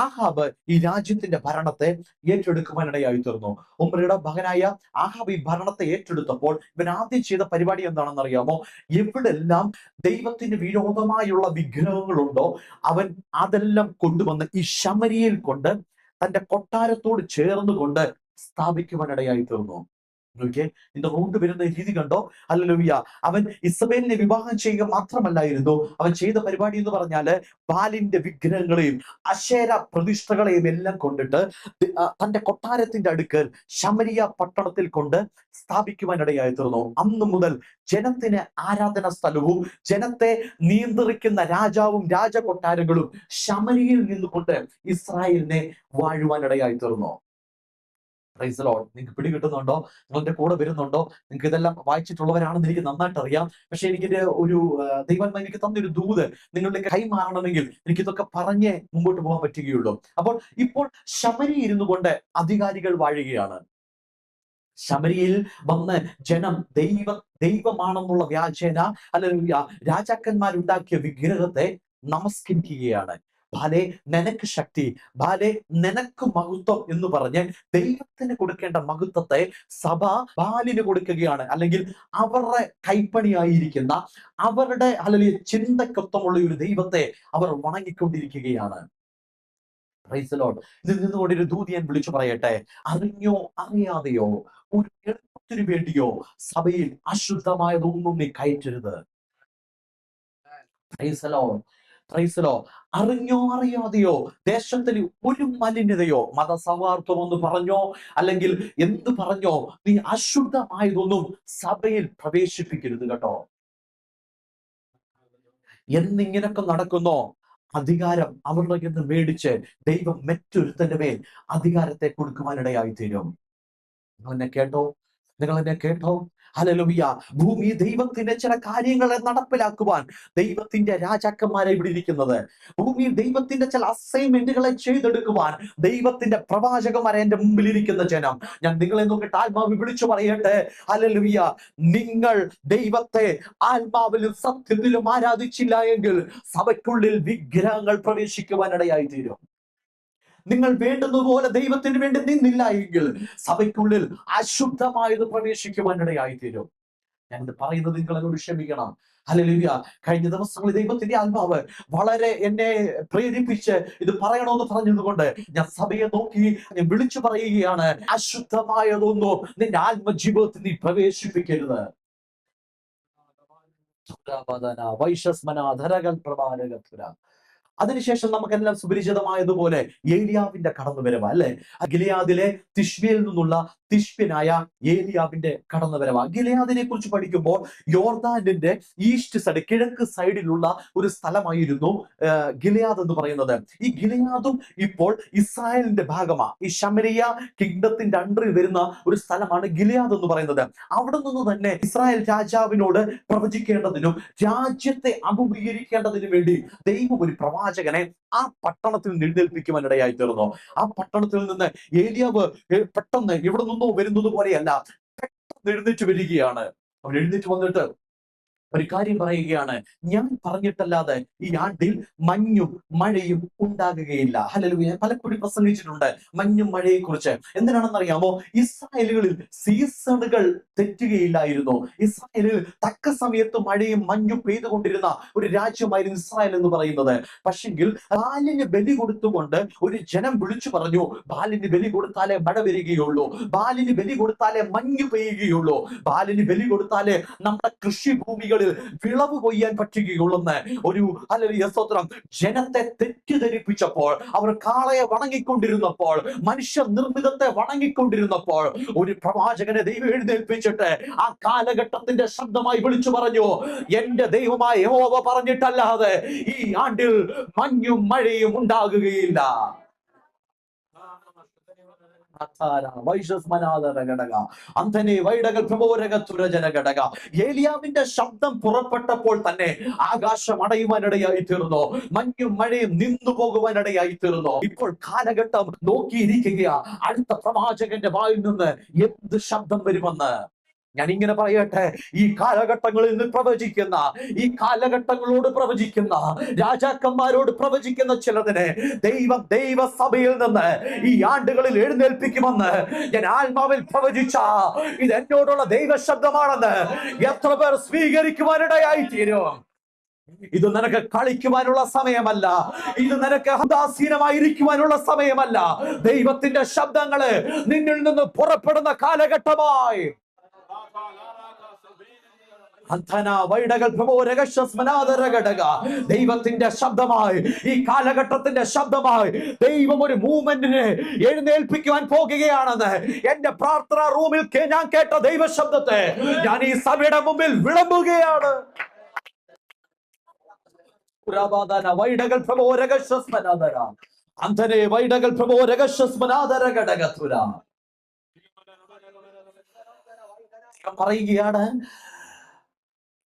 ആഹാബ് ഈ രാജ്യത്തിന്റെ ഭരണത്തെ ഏറ്റെടുക്കുവാനിടയായി തീർന്നു. ഒമ്രിയുടെ മകനായ ആഹാബ് ഈ ഭരണത്തെ ഏറ്റെടുത്തപ്പോൾ ഇവൻ ആദ്യം ചെയ്ത പരിപാടി എന്താണെന്ന് അറിയാമോ? എവിടെല്ലാം ദൈവത്തിന് വിരോധമായുള്ള വിഗ്രഹങ്ങളുണ്ടോ അവൻ അതെല്ലാം കൊണ്ടുവന്ന് ഈ ശമരിയിൽ കൊണ്ട് തന്റെ കൊട്ടാരത്തോട് ചേർന്നുകൊണ്ട് സ്ഥാപിക്കുവാനിടയായി തീർന്നു. നോക്കിയേ, ഇതിന്റെ റോഡ് വരുന്ന രീതി കണ്ടോ? ഹല്ലേലൂയ. അവൻ ഇസബേലിനെ വിവാഹം ചെയ്യുക മാത്രമല്ലായിരുന്നു, അവൻ ചെയ്ത പരിപാടി എന്ന് പറഞ്ഞാല് ബാലിന്റെ വിഗ്രഹങ്ങളെയും അശേര പ്രതിഷ്ഠകളെയും എല്ലാം കൊണ്ടിട്ട് തന്റെ കൊട്ടാരത്തിന്റെ അടുക്കൽ ശമരിയ പട്ടണത്തിൽ കൊണ്ട് സ്ഥാപിക്കുവാനിടയായി തീർന്നു. അന്ന് മുതൽ ജനത്തിന് ആരാധന സ്ഥലവും ജനത്തെ നിയന്ത്രിക്കുന്ന രാജാവും രാജകൊട്ടാരങ്ങളും ശമരിയിൽ നിന്നുകൊണ്ട് ഇസ്രായേലിനെ വാഴുവാനിടയായി തീർന്നു. Price the Lord. നിങ്ങൾക്ക് പിടികിട്ടുന്നുണ്ടോ? നിങ്ങളുടെ കൂടെ വരുന്നുണ്ടോ? നിങ്ങൾക്ക് ഇതെല്ലാം വായിച്ചിട്ടുള്ളവരാണെന്ന് എനിക്ക് നന്നായിട്ട് അറിയാം. പക്ഷെ എനിക്കിത് ഒരു ദൈവാത്മാവ് എനിക്ക് തന്നൊരു ദൂത് നിങ്ങളുടെ കൈമാറണമെങ്കിൽ എനിക്കിതൊക്കെ പറഞ്ഞേ മുമ്പോട്ട് പോകാൻ പറ്റുകയുള്ളൂ. അപ്പോൾ ഇപ്പോൾ ശമരി ഇരുന്നു കൊണ്ട് അധികാരികൾ വാഴുകയാണ്. ശമരിയിൽ വന്ന് ജനം ദൈവമാണെന്നുള്ള വ്യാജേന അല്ലെങ്കിൽ രാജാക്കന്മാരുണ്ടാക്കിയ വിഗ്രഹത്തെ നമസ്കരിക്കുകയാണ്. ബാലെ നിനക്ക് ശക്തി, ബാലെ നിനക്ക് മഹത്വം എന്ന് പറഞ്ഞ് ദൈവത്തിന് കൊടുക്കേണ്ട മഹത്വത്തെ സഭ ബാലിന് കൊടുക്കുകയാണ്. അല്ലെങ്കിൽ അവരുടെ കൈപ്പണിയായിരിക്കുന്ന അവരുടെ അല്ലെങ്കിൽ ചിന്തക്കൊത്തമുള്ള ഒരു ദൈവത്തെ അവർ വണങ്ങിക്കൊണ്ടിരിക്കുകയാണ്. Praise the Lord. ഇതിൽ നിന്നുകൊണ്ട് ഒരു ദൂത് ഞാൻ വിളിച്ചു പറയട്ടെ. അറിഞ്ഞോ അറിയാതെയോ ഒരു എളുപ്പത്തിനു വേണ്ടിയോ സഭയിൽ അശുദ്ധമായതൊന്നും നീ കയറ്റരുത്. Praise the Lord. Praise the Lord. അറിഞ്ഞോ അറിയാതെയോ ദേശത്തിൽ ഒരു മലിനതയോ മതസൗഹാർദ്ദം എന്ന് പറഞ്ഞോ അല്ലെങ്കിൽ എന്ത് പറഞ്ഞോ നീ അശുദ്ധമായതൊന്നും സഭയിൽ പ്രവേശിപ്പിക്കരുത് കേട്ടോ. എന്നിങ്ങനൊക്കെ നടക്കുന്നോ അധികാരം അവരുടെ നിന്ന് മേടിച്ച് ദൈവം മറ്റൊരുത്തന്റെ മേൽ അധികാരത്തെ കൊടുക്കുവാനിടയായി തീരും. നിങ്ങൾ എന്നെ കേട്ടോ? നിങ്ങൾ എന്നെ കേട്ടോ? ഹല്ലേലൂയ. ഭൂമി ദൈവത്തിന്റെ ചില കാര്യങ്ങളെ നടപ്പിലാക്കുവാൻ ദൈവത്തിന്റെ രാജാക്കന്മാരെ ഇവിടെ ഇരിക്കുന്നത്. ഭൂമിയിൽ ദൈവത്തിന്റെ ചില അസൈൻമെന്റുകളെ ചെയ്തെടുക്കുവാൻ ദൈവത്തിന്റെ പ്രവാചകന്മാരെ എന്റെ മുമ്പിൽ ഇരിക്കുന്ന ജനം. ഞാൻ നിങ്ങളെ നോക്കിയിട്ട് ആത്മാവ് വിളിച്ചു പറയട്ടെ. ഹല്ലേലൂയ. നിങ്ങൾ ദൈവത്തെ ആത്മാവിലും സത്യത്തിലും ആരാധിച്ചില്ല എങ്കിൽ സഭയ്ക്കുള്ളിൽ വിഗ്രഹങ്ങൾ പ്രവേശിക്കുവാനിടയായി തീരും. നിങ്ങൾ വേണ്ടുന്നതുപോലെ ദൈവത്തിന് വേണ്ടി നിന്നില്ല എങ്കിൽ സഭയ്ക്കുള്ളിൽ അശുദ്ധമായത് പ്രവേശിക്കുവാനിടയായി തീരും. ഞാനിത് പറയുന്നത് നിങ്ങൾ എന്നോട് ക്ഷമിക്കണം. ഹല്ലേലൂയ. കഴിഞ്ഞ ദിവസങ്ങളിൽ ദൈവത്തിന്റെ ആത്മാവ് വളരെ എന്നെ പ്രേരിപ്പിച്ച് ഇത് പറയണമെന്ന് പറഞ്ഞതുകൊണ്ട് ഞാൻ സഭയെ നോക്കി ഞാൻ വിളിച്ചു പറയുകയാണ്, അശുദ്ധമായതൊന്നും നിന്റെ ആത്മജീവിതത്തിൽ നീ പ്രവേശിപ്പിക്കരുത്. അതിനുശേഷം നമുക്കെല്ലാം സുപരിചിതമായതുപോലെ ഏലിയാവിന്റെ കടന്നുവരവ് അല്ലെ. ഗിലെയാദിലെ തിശ്ബിയിൽ നിന്നുള്ള തിശ്ബ്യനായ ഏലിയാവിന്റെ കടന്നുവരവ്. ഗിലെയാദിനെ കുറിച്ച് പഠിക്കുമ്പോൾ യോർദാനിന്റെ ഈസ്റ്റ് സൈഡ് കിഴക്ക് സൈഡിലുള്ള ഒരു സ്ഥലമായിരുന്നു ഗിലെയാദ് എന്ന് പറയുന്നത്. ഈ ഗിലെയാദും ഇപ്പോൾ ഇസ്രായേലിന്റെ ഭാഗമാണ്. ഈ ശമരിയ കിങ്ഡത്തിന്റെ അണ്ടറിൽ വരുന്ന ഒരു സ്ഥലമാണ് ഗിലെയാദ് എന്ന് പറയുന്നത്. അവിടെ നിന്ന് തന്നെ ഇസ്രായേൽ രാജാവിനോട് പ്രവചിക്കേണ്ടതിനും രാജ്യത്തെ അഭിമുഖീകരിക്കേണ്ടതിനും വേണ്ടി ദൈവം ഒരു പ്രവാചകനെ ആ പട്ടണത്തിൽ എഴുന്നേൽപ്പിക്കുവാനിടയായി തീർന്നു. ആ പട്ടണത്തിൽ നിന്ന് ഏലിയാവ് പെട്ടെന്ന് ഇവിടെ നിന്നോ വരുന്നത് പോലെയല്ല, പെട്ടെന്ന് എഴുന്നേറ്റ് വരികയാണ്. അവൻ എഴുന്നേറ്റ് വന്നിട്ട് ഒരു കാര്യം പറയുകയാണ്, ഞാൻ പറഞ്ഞിട്ടല്ലാതെ ഈ ആണ്ടിൽ മഞ്ഞും മഴയും ഉണ്ടാകുകയില്ല. ഹല്ലേലൂയ. പലപ്പോഴും പ്രസംഗിച്ചിട്ടുണ്ട് മഞ്ഞും മഴയെ കുറിച്ച്. എന്തിനാണെന്നറിയാമോ? ഇസ്രായേലുകളിൽ സീസണുകൾ തെറ്റുകയില്ലായിരുന്നു. ഇസ്രായേലിൽ തക്ക സമയത്ത് മഴയും മഞ്ഞും പെയ്തുകൊണ്ടിരുന്ന ഒരു രാജ്യമായിരുന്നു ഇസ്രായേൽ എന്ന് പറയുന്നത്. പക്ഷെങ്കിൽ ബാലിന് ബലി കൊടുത്തുകൊണ്ട് ഒരു ജനം വിളിച്ചു പറഞ്ഞു, ബാലിന് ബലി കൊടുത്താലേ മഴ വരികയുള്ളൂ, ബാലിന് ബലി കൊടുത്താലേ മഞ്ഞ് പെയ്യുകയുള്ളൂ, ബാലിന് ബലി കൊടുത്താലേ നമ്മുടെ കൃഷിഭൂമികൾ നാളുകളിൽ വിളവ് കൊയ്യാൻ പറ്റുകയുള്ളെന്ന് ഒരു ഹല്ലേലൂയ സ്തോത്രം ജനത്തെ തെറ്റിദ്ധരിപ്പിച്ചപ്പോൾ, അവർ കാളയെ വണങ്ങിക്കൊണ്ടിരുന്നപ്പോൾ, മനുഷ്യ നിർമ്മിതത്തെ വണങ്ങിക്കൊണ്ടിരുന്നപ്പോൾ, ഒരു പ്രവാചകനെ ദൈവം എഴുന്നേൽപ്പിച്ചിട്ട് ആ കാലഘട്ടത്തിന്റെ ശബ്ദമായി വിളിച്ചു പറഞ്ഞു, എന്റെ ദൈവമായ യഹോവ പറഞ്ഞിട്ടല്ലാതെ ഈ ആണ്ടിൽ മഞ്ഞും മഴയും ഉണ്ടാകുകയില്ല. ഏലിയാവിന്റെ ശബ്ദം പുറപ്പെട്ടപ്പോൾ തന്നെ ആകാശം അടയുവാനിടയായി തീർന്നു, മഞ്ഞും മഴയും നിന്നു പോകുവാനിടയായി തീർന്നു. ഇപ്പോൾ കാലഘട്ടം നോക്കിയിരിക്കുക, അടുത്ത പ്രവാചകന്റെ വായിൽ നിന്ന് എന്ത് ശബ്ദം വരുമെന്ന്. ഞാൻ ഇങ്ങനെ പറയട്ടെ, ഈ കാലഘട്ടങ്ങളിൽ നിന്ന് പ്രവചിക്കുന്ന, ഈ കാലഘട്ടങ്ങളോട് പ്രവചിക്കുന്ന, രാജാക്കന്മാരോട് പ്രവചിക്കുന്ന ചിലതിനെ ദൈവസഭയിൽ നിന്ന് ഈ ആണ്ടുകളിൽ എഴുന്നേൽപ്പിക്കുമെന്ന് ഞാൻ ആത്മാവിൽ പ്രവചിച്ച ഇത് എന്നോടുള്ള ദൈവശബ്ദമാണെന്ന് എത്ര പേർ സ്വീകരിക്കുവാനിടയായി തീരും. ഇത് നിനക്ക് കളിക്കുവാനുള്ള സമയമല്ല, ഇത് നിനക്ക് ഉദാസീനമായിരിക്കുവാനുള്ള സമയമല്ല. ദൈവത്തിന്റെ ശബ്ദങ്ങള് നിന്നിൽ നിന്ന് പുറപ്പെടുന്ന കാലഘട്ടമായി. ദൈവത്തിന്റെ ശബ്ദമായി, ഈ കാലഘട്ടത്തിന്റെ ശബ്ദമായി ദൈവം ഒരു മൂവ്മെന്റിനെ എഴുന്നേൽപ്പിക്കുവാൻ പോകുകയാണെന്ന് എന്റെ പ്രാർത്ഥനാ റൂമിൽ ഞാൻ കേട്ട ദൈവ ശബ്ദത്തെ ഞാൻ ഈ സഭയുടെ മുമ്പിൽ വിളമ്പുകയാണ്. വൈഡകൾ പ്രബോരകശ്വസ്മനാദര അന്തനെ വൈഡകൾ പ്രബോരകശ്വസ്മനാദര ഘടകത്തുര പറയുകയാണ്,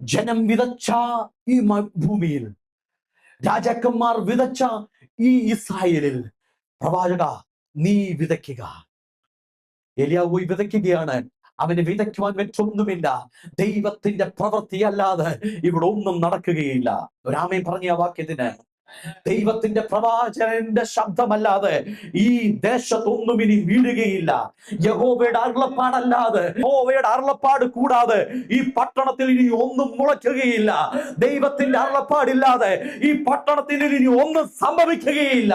ജനം വിതച്ച ഈ ഭൂമിയിൽ, രാജാക്കന്മാർ വിതച്ച ഈ ഇസ്രായേലിൽ, പ്രവാചക നീ വിതയ്ക്കുക. ഏലിയാവ് പോയി വിതയ്ക്കുകയാണ്. അവന് വിതയ്ക്കുവാൻ മറ്റൊന്നുമില്ല. ദൈവത്തിന്റെ പ്രവൃത്തി അല്ലാതെ ഇവിടെ ഒന്നും നടക്കുകയില്ല. ഒരാമേൻ പറഞ്ഞ ആ വാക്യത്തിന്, ദൈവത്തിന്റെ പ്രവാചകന്റെ ശബ്ദമല്ലാതെ ഈ ദേശത്തൊന്നും ഇനി വീഴുകയില്ല. യഹോവയുടെ അരുളപ്പാടല്ലാതെ, യഹോവയുടെ അരുളപ്പാട് കൂടാതെ ഈ പട്ടണത്തിൽ ഇനി ഒന്നും മുളയ്ക്കുകയില്ല. ദൈവത്തിന്റെ അരുളപ്പാടില്ലാതെ ഈ പട്ടണത്തിൽ ഇനി ഒന്നും സംഭവിക്കുകയില്ല.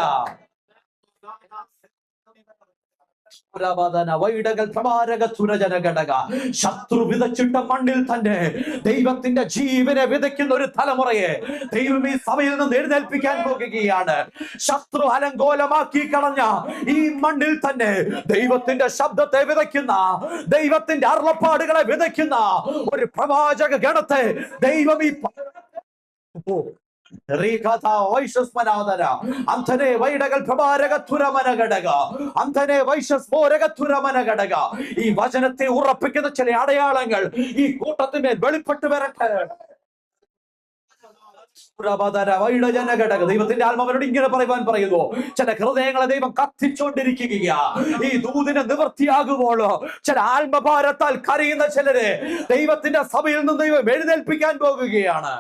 ശത്രു വിതച്ചിട്ട മണ്ണിൽ തന്നെ ദൈവത്തിന്റെ ജീവനെ വിതയ്ക്കുന്ന ഒരു തലമുറയെ ദൈവം ഈ സഭയിൽ നിന്ന് എഴുന്നേൽപ്പിക്കാൻ പോകുകയാണ്. ശത്രു അലങ്കോലമാക്കി കളഞ്ഞ ഈ മണ്ണിൽ തന്നെ ദൈവത്തിന്റെ ശബ്ദത്തെ വിതയ്ക്കുന്ന, ദൈവത്തിന്റെ അരുളപ്പാടുകളെ വിതയ്ക്കുന്ന ഒരു പ്രവാചക ഗണത്തെ ദൈവം ഈ ഈ വചനത്തെ ഉറപ്പിക്കുന്ന ചില അടയാളങ്ങൾ ഈ കൂട്ടത്തിന്മേൽ വെളിപ്പെട്ട് വരട്ടെ. ദൈവത്തിന്റെ ആത്മാവിനോട് ഇങ്ങനെ പറയുന്നു, ചില ഹൃദയങ്ങളെ ദൈവം കത്തിച്ചോണ്ടിരിക്കുകയാ. ഈ ദൂതിനെ നിവൃത്തിയാകുമ്പോൾ ചില ആത്മഭാരത്താൽ കരയുന്ന ചിലരെ ദൈവത്തിന്റെ സഭയിൽ നിന്ന് ദൈവം എഴുന്നേൽപ്പിക്കാൻ പോകുകയാണ്.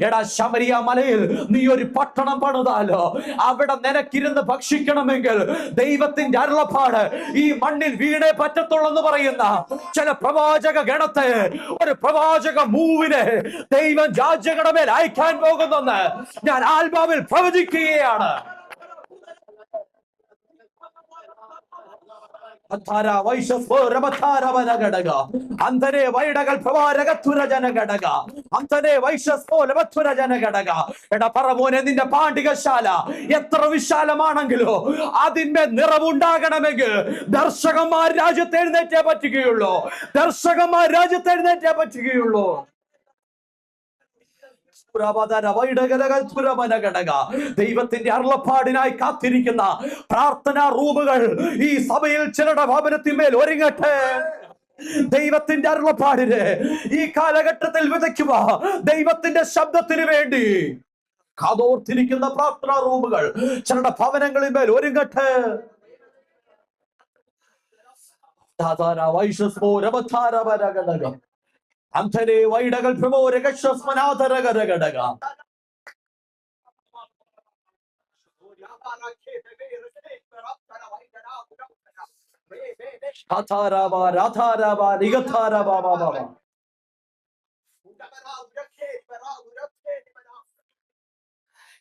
എടാ ശമരിയ മലയിൽ നീ ഒരു പട്ടണം പണിതാലോ, അവിടെ നിനക്കിരുന്ന് ഭക്ഷിക്കണമെങ്കിൽ ദൈവത്തിന്റെ അരുളപ്പാട് ഈ മണ്ണിൽ വീണേ പറ്റത്തുള്ളെന്ന് പറയുന്ന ചില പ്രവാചക ഗണത്തെ, ഒരു പ്രവാചക മൂവിനെ ദൈവം രാജ്യങ്ങളുടെ മേൽ അയക്കാൻ പോകുന്നെന്ന് ഞാൻ ആത്മാവിൽ പ്രവചിക്കുകയാണ്. നിന്റെ പാണ്ഡികശാല എത്ര വിശാലമാണെങ്കിലോ അതിന്റെ നിറവുണ്ടാകണമെങ്കിൽ ദർശകന്മാർ രാജ്യത്ത് എഴുന്നേറ്റേ പറ്റുകയുള്ളൂ. ദർശകന്മാർ രാജ്യത്ത് എഴുന്നേറ്റേ പറ്റുകയുള്ളൂ. ദൈവത്തിന്റെ അരുളപ്പാടിനായി കാത്തിരിക്കുന്ന പ്രാർത്ഥനാ റൂമുകൾ ഈ സഭയിൽ ചിലരുടെ ഭവനത്തിന്മേൽ ഒരുങ്ങട്ടെ. ദൈവത്തിന്റെ അരുളപ്പാടിന് ഈ കാലഘട്ടത്തിൽ വിതയ്ക്കുക. ദൈവത്തിന്റെ ശബ്ദത്തിന് വേണ്ടി കാതോർത്തിരിക്കുന്ന പ്രാർത്ഥനാ റൂമുകൾ ചിലരുടെ ഭവനങ്ങളിന്മേൽ ഒരുങ്ങട്ടെ. അന്തരേ വൈഡകൾ പ്രമോരകശ്വസ്മനാഥരകരകടക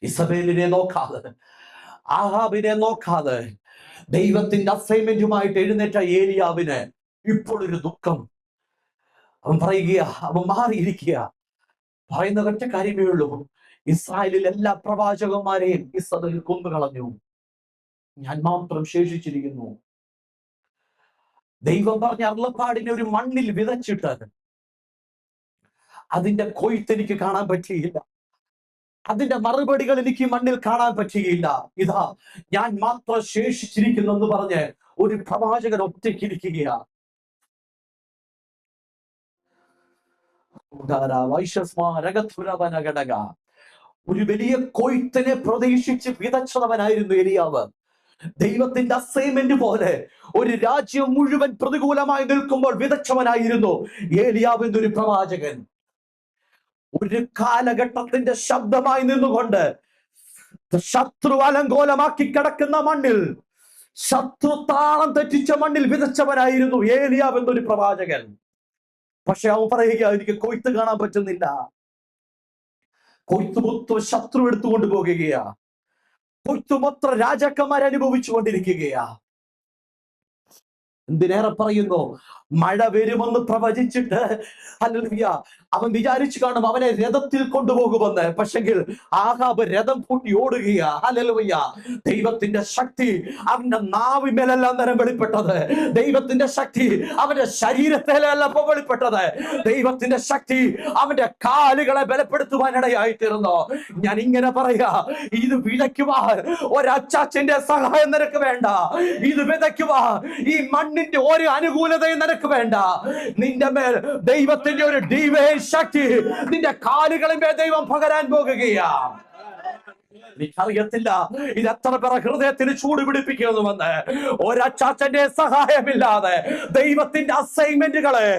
ഇസബേലിനെ നോക്കാതെ ആഹാബിനെ നോക്കാതെ ദൈവത്തിന്റെ അസൈൻമെന്റുമായിട്ട് എഴുന്നേറ്റ ഏലിയാവിന് ഇപ്പോൾ ഒരു ദുഃഖം. അവൻ പറയുക, അവൻ മാറിയിരിക്കുക. പറയുന്ന ഒറ്റ കാര്യമേ ഉള്ളൂ, ഇസ്രായേലിൽ എല്ലാ പ്രവാചകന്മാരെയും ഇസ്രായേൽ കൊന്നുകളഞ്ഞു, ഞാൻ മാത്രം ശേഷിച്ചിരിക്കുന്നു. ദൈവം പറഞ്ഞ അരുളപ്പാടിനെ ഒരു മണ്ണിൽ വിതച്ചിട്ട് അതിന്റെ കൊയ്ത്ത് എനിക്ക് കാണാൻ പറ്റിയില്ല, അതിന്റെ മറുപടികൾ എനിക്ക് മണ്ണിൽ കാണാൻ പറ്റുകയില്ല. ഇതാ ഞാൻ മാത്രം ശേഷിച്ചിരിക്കുന്നു എന്ന് പറഞ്ഞ് ഒരു പ്രവാചകൻ ഒറ്റയ്ക്കിരിക്കുകയാ. ഒരു വലിയ കൊയ്ത്തിനെ പ്രതീക്ഷിച്ച് വിതച്ചവനായിരുന്നു എലിയാവ്. ദൈവത്തിന്റെ അസൈൻമെന്റ് പോലെ ഒരു രാജ്യം മുഴുവൻ പ്രതികൂലമായി നിൽക്കുമ്പോൾ വിതച്ചവനായിരുന്നു ഏലിയാവ് എന്നൊരു പ്രവാചകൻ. ഒരു കാലഘട്ടത്തിന്റെ ശബ്ദമായി നിന്നുകൊണ്ട് ശത്രു അലങ്കോലമാക്കി കിടക്കുന്ന മണ്ണിൽ, ശത്രു താളം തെറ്റിച്ച മണ്ണിൽ വിതച്ചവനായിരുന്നു ഏലിയാവ് എന്നൊരു പ്രവാചകൻ. പക്ഷെ അവൻ പറയുക, എനിക്ക് കൊയ്ത്ത് കാണാൻ പറ്റുന്നില്ല. കൊയ്ത്ത് മൊത്തം ശത്രു എടുത്തുകൊണ്ട് പോകുകയാ, കൊയ്ത്ത് മൊത്തം രാജാക്കന്മാർ അനുഭവിച്ചു കൊണ്ടിരിക്കുകയാ. എന്തിനേറെ പറയുന്നു, മഴ വരുമെന്ന് പ്രവചിച്ചിട്ട് ഹല്ലേലൂയ അവൻ വിചാരിച്ചു കാണും അവനെ രഥത്തിൽ കൊണ്ടുപോകുമെന്ന്. പക്ഷെങ്കിൽ ആഹാബ് രഥം പൂട്ടി ഓടുകയാ. ഹല്ലേലൂയ. ദൈവത്തിന്റെ ശക്തി അവന്റെ നാവിന്മേലല്ല അന്നേരം വെളിപ്പെട്ടത്, ദൈവത്തിന്റെ ശക്തി അവന്റെ ശരീരത്തിലല്ല വെളിപ്പെട്ടത്, ദൈവത്തിന്റെ ശക്തി അവന്റെ കാലുകളെ ബലപ്പെടുത്തുവാനിടയായി തീർന്നു. ഞാൻ ഇങ്ങനെ പറയാ, ഇത് വിതയ്ക്കുവാൻ ഒരച്ചാച്ചന്റെ സഹായം നിനക്ക് വേണ്ട, ഇത് വിതയ്ക്കുവാൻ ഈ മണ്ണിന്റെ ഒരു അനുകൂലതയും നിനക്ക് വേണ്ട. നിന്റെ മേൽ ദൈവത്തിന്റെ ഒരു ഡിവൈൻ ശക്തി നിന്റെ കാലുകളിന്മേൽ ദൈവം പകരാൻ പോകുകയാ. എനിക്കറിയത്തില്ല ഇത് എത്ര പേർ ഹൃദയത്തിന് ചൂട് പിടിപ്പിക്കുന്നുവെന്ന്. ഒരച്ചാച്ചന്റെ സഹായമില്ലാതെ ദൈവത്തിന്റെ അസൈൻമെന്റുകളെ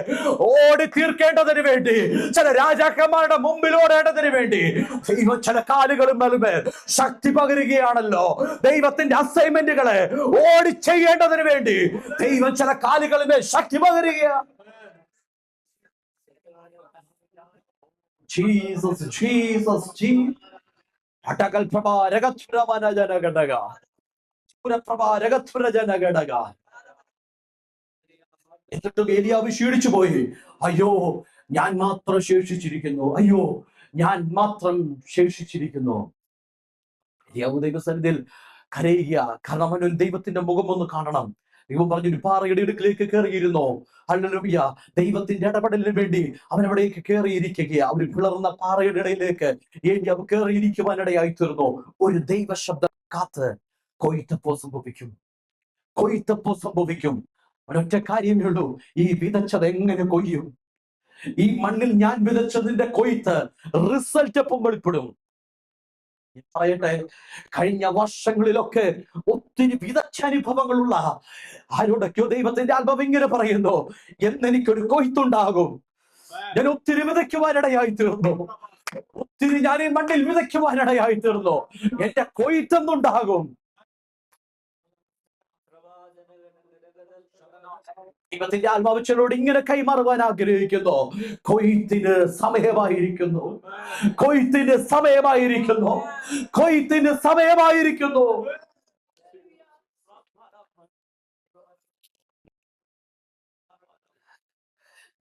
ഓടി തീർക്കേണ്ടതിന് വേണ്ടി, ചില രാജാക്കന്മാരുടെ മുമ്പിൽ ഓടേണ്ടതിന് വേണ്ടി ദൈവം ചില കാലുകളും മേലുമേൽ ശക്തി പകരുകയാണല്ലോ. ദൈവത്തിന്റെ അസൈൻമെന്റുകളെ ഓടി ചെയ്യേണ്ടതിന് വേണ്ടി ദൈവം ചില കാലുകളുമേൽ ശക്തി പകരുകയാണ്. Jesus Jesus Jesus. എന്നിട്ടും ഏലിയാവ് ക്ഷീണിച്ചു പോയി. അയ്യോ ഞാൻ മാത്രം ശേഷിച്ചിരിക്കുന്നു, അയ്യോ ഞാൻ മാത്രം ശേഷിച്ചിരിക്കുന്നു. ഏലിയാവ് ദൈവസന്നിധിയിൽ കരയുക. കാരണം അവൻ ദൈവത്തിന്റെ മുഖം ഒന്ന് കാണണം. ദൈവം പറഞ്ഞു, ഒരു പാറയുടെ ഇടുക്കിലേക്ക് കയറിയിരുന്നു. ഹല്ലേലൂയ. ദൈവത്തിന്റെ ഇടപെടലിന് വേണ്ടി അവൻ അവിടേക്ക് കയറിയിരിക്കുകയാ. ഒരു പിളർന്ന പാറയുടെ ഇടയിലേക്ക് ഏലിയാവ് കയറിയിരിക്കുവാനിടയായി തീർന്നു. ഒരു ദൈവ ശബ്ദം കാത്ത് കൊയ്ത്തപ്പോ സംഭവിക്കും, കൊയ്ത്തപ്പോ സംഭവിക്കും. ഒരൊറ്റ കാര്യമേ ഉള്ളൂ, ഈ വിതച്ചത് എങ്ങനെ കൊയ്യും? ഈ മണ്ണിൽ ഞാൻ വിതച്ചതിന്റെ കൊയ്ത്ത് റിസൾട്ട് എപ്പം വെളിപ്പെടും? പറയട്ടെ, കഴിഞ്ഞ വർഷങ്ങളിലൊക്കെ ഒത്തിരി വിതച്ച അനുഭവങ്ങളുള്ള ആരോടൊക്കെയോ ദൈവത്തിന്റെ ആത്മാവ് ഇങ്ങനെ പറയുന്നു, എന്നെനിക്കൊരു കൊയ്ത്തുണ്ടാകും. ഞാൻ ഒത്തിരി വിതയ്ക്കുവാനിടയായി തീർന്നു, ഒത്തിരി ഞാൻ ഈ മണ്ണിൽ വിതയ്ക്കുവാനിടയായി തീർന്നു. എന്റെ കൊയ്ത്തെന്നുണ്ടാകും. ദൈവത്തിന്റെ ആത്മാവിനോട് ഇങ്ങനെ കൈമാറുവാൻ ആഗ്രഹിക്കുന്നു. കൊയ്ത്തിന് സമയമായിരിക്കുന്നു, കൊയ്ത്തിന് സമയമായിരിക്കുന്നു, കൊയ്ത്തിന് സമയമായിരിക്കുന്നു.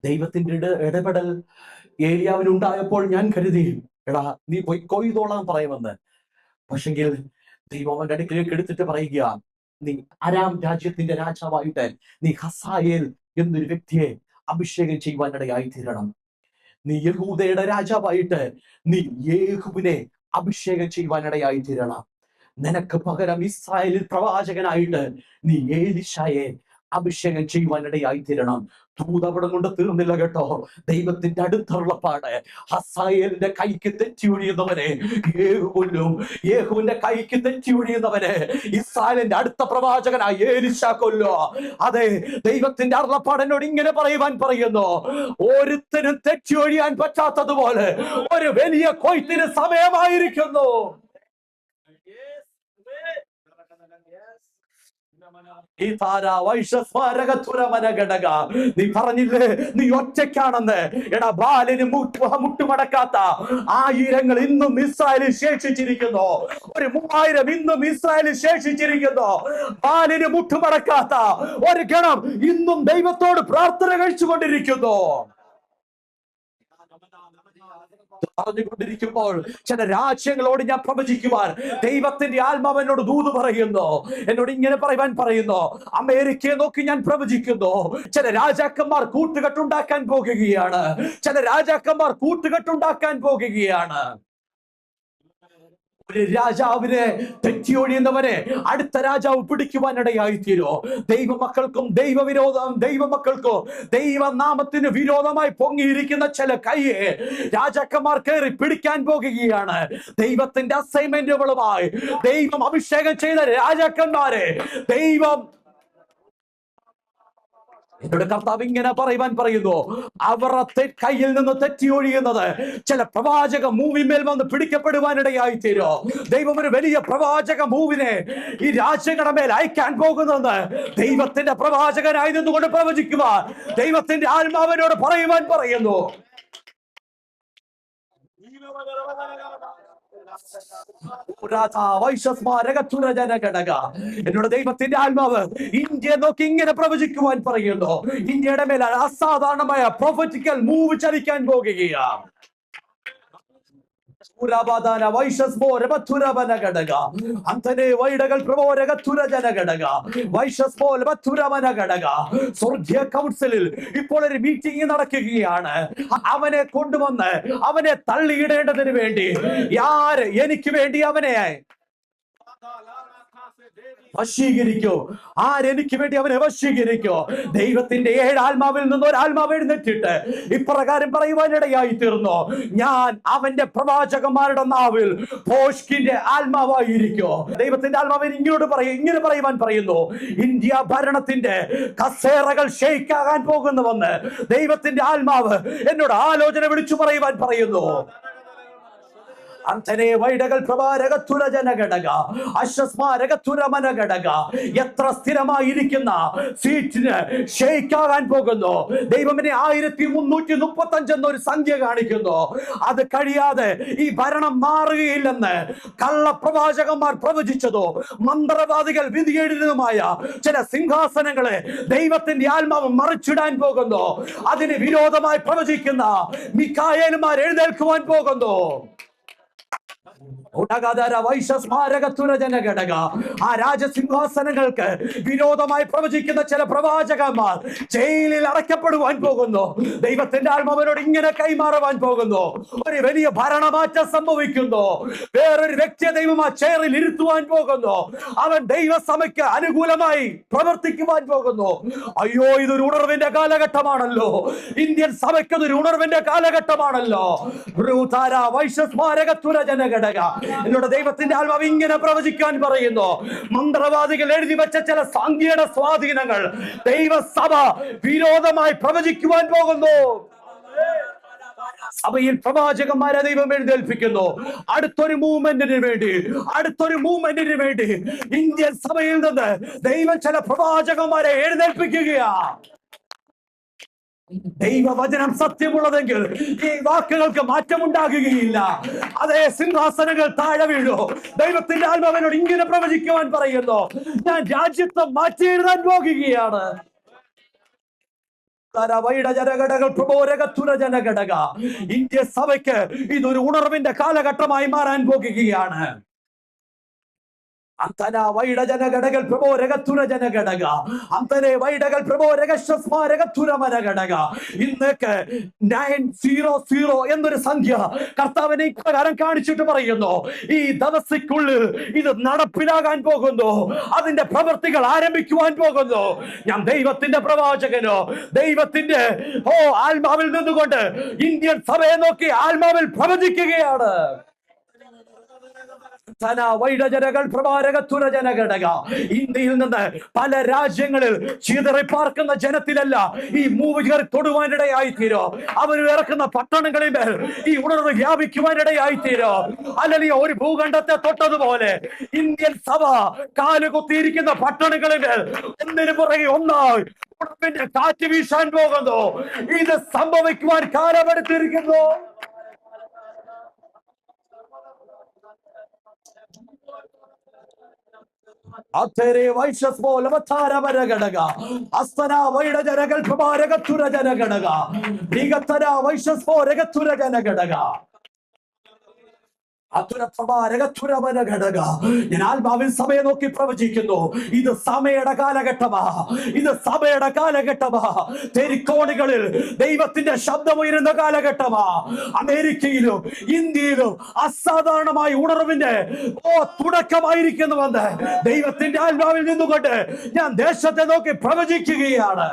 ദൈവത്തിന്റെ ഇടപെടൽ ഏലിയാവിനുണ്ടായപ്പോൾ ഞാൻ കരുതി, എടാ നീ പോയി കൊയ്തോളാൻ പറയുമെന്ന്. പക്ഷെങ്കിൽ ദൈവം അവന്റെ അടുക്കിലേക്ക് എടുത്തിട്ട് പറയുക, നീ അരാം രാജ്യത്തിന്റെ രാജാവായിട്ട് നീ ഹസായേൽ എന്നൊരു വ്യക്തിയെ അഭിഷേകം ചെയ്യുവാനിടയായി തീരണം. നീ യഹൂദയുടെ രാജാവായിട്ട് നീ യേഹുവിനെ അഭിഷേകം ചെയ്യുവാനിടയായി തീരണം. നിനക്ക് പകരം ഇസ്രായേലിൽ പ്രവാചകനായിട്ട് നീ ഏലീശായെ അഭിഷേകം ചെയ്യുവാനിടയായി തീരണം. ദൂതവിടെ കൊണ്ട് തീർന്നില്ല കേട്ടോ. ദൈവത്തിന്റെ അടുത്തുള്ളപ്പാട് ഹസായേലിന്റെ കൈക്ക് തെറ്റി ഒഴിയുന്നവനെ യേഹു കൊല്ലും, യേഹുവിന്റെ കൈക്ക് തെറ്റി ഒഴിയുന്നവനെ ഇസ്രായേലിന്റെ അടുത്ത പ്രവാചകനായി ഏലീശാ കൊല്ലോ. അതെ, ദൈവത്തിന്റെ അരുളപ്പാടിനോട് ഇങ്ങനെ പറയുന്നു, ഒരുത്തനും തെറ്റി ഒഴിയാൻ പറ്റാത്തതുപോലെ ഒരു വലിയ കൊയ്ത്തിന് സമയമായിരിക്കുന്നു. ഈ താര വൈഷസ്വാരകത്തുരമനഘടക. നീ പറഞ്ഞില്ലേ നീ ഒറ്റയ്ക്കാണെന്ന്. എടാ, ബാലിന് മുട്ടുമടക്കാത്ത ആയിരങ്ങൾ ഇന്നും ഇസ്രായേലിൽ ശേഷിച്ചിരിക്കുന്നു. ഒരു 3000 ഇന്നും ഇസ്രായേലിൽ ശേഷിച്ചിരിക്കുന്നു. ബാലിന് മുട്ടുമടക്കാത്ത ഒരു ഗണം ഇന്നും ദൈവത്തോട് പ്രാർത്ഥന കഴിച്ചുകൊണ്ടിരിക്കുന്നു. പറഞ്ഞുകൊണ്ടിരിക്കുമ്പോൾ ചില രാജ്യങ്ങളോട് ഞാൻ പ്രവചിക്കുവാൻ ദൈവത്തിന്റെ ആത്മാവനോട് ദൂത് പറയുന്നു. എന്നോട് ഇങ്ങനെ പറയുന്നു, അമേരിക്കയെ നോക്കി ഞാൻ പ്രവചിക്കുന്നു. ചില രാജാക്കന്മാർ കൂട്ടുകെട്ടുണ്ടാക്കാൻ പോകുകയാണ്. ചില രാജാക്കന്മാർ കൂട്ടുകെട്ടുണ്ടാക്കാൻ പോകുകയാണ്. ഒരു രാജാവിനെ തെറ്റിയൊഴിയുന്നവനെ അടുത്ത രാജാവ് പിടിക്കുവാനിടയായിത്തീരോ. ദൈവമക്കൾക്കും ദൈവമക്കൾക്കും ദൈവനാമത്തിന് വിരോധമായി പൊങ്ങിയിരിക്കുന്ന ചില കൈയെ രാജാക്കന്മാർ കയറി പിടിക്കാൻ പോകുകയാണ്. ദൈവത്തിന്റെ അസൈൻമെന്റുകളുമായി ദൈവം അഭിഷേകം ചെയ്ത രാജാക്കന്മാരെ എന്നോട് കർത്താവ് ഇങ്ങനെ പറയുന്നു, അവരുടെ കയ്യിൽ നിന്ന് തെറ്റിയൊഴിയുന്നത് ചില പ്രവാചക മൂവിന്മേൽ വന്ന് പിടിക്കപ്പെടുവാനിടയായി തീരോ. ദൈവം ഒരു വലിയ പ്രവാചക മൂവിനെ ഈ രാജ്യങ്ങളുടെ മേൽ അയക്കാൻ പോകുന്നെന്ന് ദൈവത്തിന്റെ പ്രവാചകനായി നിന്നുകൊണ്ട് പ്രവചിക്കുവാൻ ദൈവത്തിന്റെ ആത്മാവിനോട് പറയുന്നു. എന്നോട് ദൈവത്തിന്റെ ആത്മാവ് ഇന്ത്യയെ നോക്കി ഇങ്ങനെ പ്രവചിക്കുവാൻ പറയുന്നു. ഇന്ത്യയുടെ മേൽ അസാധാരണമായ പ്രൊഫറ്റിക്കൽ മൂവ് ചലിക്കാൻ പോകുകയാണ്. സ്വർഗീയ കൗൺസിലിൽ ഇപ്പോൾ ഒരു മീറ്റിംഗ് നടക്കുകയാണ്. അവനെ കൊണ്ടുവന്ന് അവനെ തള്ളിയിടേണ്ടതിന് വേണ്ടി എനിക്ക് വേണ്ടി അവനെ വശീകരിക്കോ? ആരെനിക്ക് വേണ്ടി അവനെ വശീകരിക്കോ? ദൈവത്തിന്റെ 7 ആത്മാവിൽ നിന്ന് ഒരു ആത്മാവ് എഴുന്നേറ്റിട്ട് ഇപ്രകാരം പറയുവാനിടയായി തീർന്നു, ഞാൻ അവന്റെ പ്രവാചകന്മാരുടെ നാവിൽ ഭോഷ്കിന്റെ ആത്മാവായിരിക്കോ. ദൈവത്തിന്റെ ആത്മാവിന് ഇങ്ങനെ പറയുവാൻ പറയുന്നു, ഇന്ത്യ ഭരണത്തിന്റെ കസേറകൾ ഷെയ്ക്കാകാൻ പോകുന്നുവെന്ന് ദൈവത്തിന്റെ ആത്മാവ് എന്നോട് ആലോചന വിളിച്ചു പറയുവാൻ പറയുന്നു. എത്ര സ്ഥിരമായിരിക്കുന്ന സീറ്റിന് ഷെയ്ക്കാകാൻ പോകുന്നു. ദൈവമിനെ 1335 എന്നൊരു സംഖ്യ കാണിക്കുന്നു. അത് കഴിയാതെ ഈ ഭരണം മാറുകയില്ലെന്ന് കള്ളപ്രവാചകന്മാർ പ്രവചിച്ചതോ മന്ത്രവാദികൾ വിധിയെഴുതുമായ ചില സിംഹാസനങ്ങളെ ദൈവത്തിന്റെ ആത്മാവ് മറിച്ചിടാൻ പോകുന്നു. അതിന് വിരോധമായി പ്രവചിക്കുന്ന മിഖായേൽമാർ എഴുന്നേൽക്കുവാൻ പോകുന്നു. ആ രാജസിംഹാസനങ്ങൾക്ക് വിരോധമായി പ്രവചിക്കുന്ന ചില പ്രവാചകന്മാർ ജയിലിൽ അടയ്ക്കപ്പെടുവാൻ പോകുന്നു. ദൈവത്തിന്റെ ആത്മാവിനോട് ഇങ്ങനെ കൈമാറുവാൻ പോകുന്നു. ഒരു വലിയ ഭരണമാറ്റം സംഭവിക്കുന്നു. വേറൊരു വ്യക്തിയെ ദൈവം ആ ചെയറിൽ ഇരുത്തുവാൻ പോകുന്നു. അവൻ ദൈവസഭയ്ക്ക് അനുകൂലമായി പ്രവർത്തിക്കുവാൻ പോകുന്നു. അയ്യോ, ഇതൊരു ഉണർവിന്റെ കാലഘട്ടമാണല്ലോ. ഇന്ത്യൻ സഭയ്ക്ക് അതൊരു ഉണർവിന്റെ കാലഘട്ടമാണല്ലോ. എന്നോട് ദൈവത്തിന്റെ ആത്മാവ് ഇങ്ങനെ പ്രവചിക്കാൻ പറയുന്നു, മന്ത്രവാദികൾ എഴുതി വെച്ച ചില സാങ്കേതിക സ്വാധീനങ്ങൾ ദൈവസഭ വിരോധമായി പ്രവചിക്കുവാൻ പോകുന്നു. സഭയിൽ പ്രവാചകന്മാരെ ദൈവം എഴുന്നേൽപ്പിക്കുന്നു. അടുത്തൊരു മൂവ്മെന്റിന് വേണ്ടി ഇന്ത്യൻ സഭയിൽ നിന്ന് ദൈവം ചില പ്രവാചകന്മാരെ എഴുന്നേൽപ്പിക്കുകയാണ്. ദൈവവചനം സത്യമുള്ളതെങ്കിൽ ഈ വാക്കുകൾക്ക് മാറ്റമുണ്ടാകുകയില്ല. അതേ സിംഹാസനങ്ങൾ താഴെ വീഴൂ. ദൈവത്തിന്റെ ആത്മാവിനോട് ഇങ്ങനെ പ്രവചിക്കുവാൻ പറയുന്നു, ഞാൻ രാജ്യത്തെ മാറ്റി എഴുതാൻ പോകുകയാണ്. ഇന്ത്യ സഭയ്ക്ക് ഇതൊരു ഉണർവിന്റെ കാലഘട്ടമായി മാറാൻ പോകുകയാണ്. Antana Vaida Janagadagal Probo Regatura Janagadaga, Antane Vaidagal Probo Regashasma Regatura Managadaga, in the 900 in the Sangya, Kartavani Karan Chuta Parayano, E Davasikul, either not a Pinaga and Pogondo, other than the Provertical Arabic one Pogondo, Yam Devatinda Pravajagano, Devatinde, oh, Alma will do the Indian Savanoki, Alma will Pravajiki. വൈഡജനകൾ പ്രഭാരകത്തുരജനഘടക. ഇന്ത്യയിൽ നിന്ന് പല രാജ്യങ്ങളിൽ ചിതറിപ്പാർക്കുന്ന ജനത്തിലല്ല ഈ മൂവുകാർ തൊടുവാനിടയായി തീരോ. അവർ ഇറക്കുന്ന പട്ടണങ്ങളിൽ ഈ ഉണർവ് വ്യാപിക്കുവാനിടയായി തീരോ. അല്ലെങ്കിൽ ഒരു ഭൂഖണ്ഡത്തെ തൊട്ടതുപോലെ ഇന്ത്യൻ സഭ കാലുകുത്തിയിരിക്കുന്ന പട്ടണങ്ങളിൽ ഒന്നിനു പുറകെ ഒന്നായി ഉണർവിന്റെ കാറ്റ് വീശാൻ പോകുന്നു. ഇത് സംഭവിക്കുവാൻ കാലമെടുത്തിരിക്കുന്നു. അത്തരെ വൈശ്യസ് പോലെ ഘടക അസ്തന വൈഡജനകൾ പ്രഭാരകത്തുര ജനഘടക ഭീകത്തര വൈശ്യസ് പോലെ ഘടക ഞാൻ ആത്മാവിൽ സഭയെ നോക്കി പ്രവചിക്കുന്നു. ഇത് സമയയുടെ കാലഘട്ടമാ. ഇത് സഭയുടെ കാലഘട്ടമാ. തെരിക്കോണുകളിൽ ദൈവത്തിന്റെ ശബ്ദമുയരുന്ന കാലഘട്ടമാ. അമേരിക്കയിലും ഇന്ത്യയിലും അസാധാരണമായ ഉണർവിന്റെ തുടക്കമായിരിക്കുന്നുവെന്ന് ദൈവത്തിന്റെ ആത്മാവിൽ നിന്നുകൊണ്ട് ഞാൻ ദേശത്തെ നോക്കി പ്രവചിക്കുകയാണ്.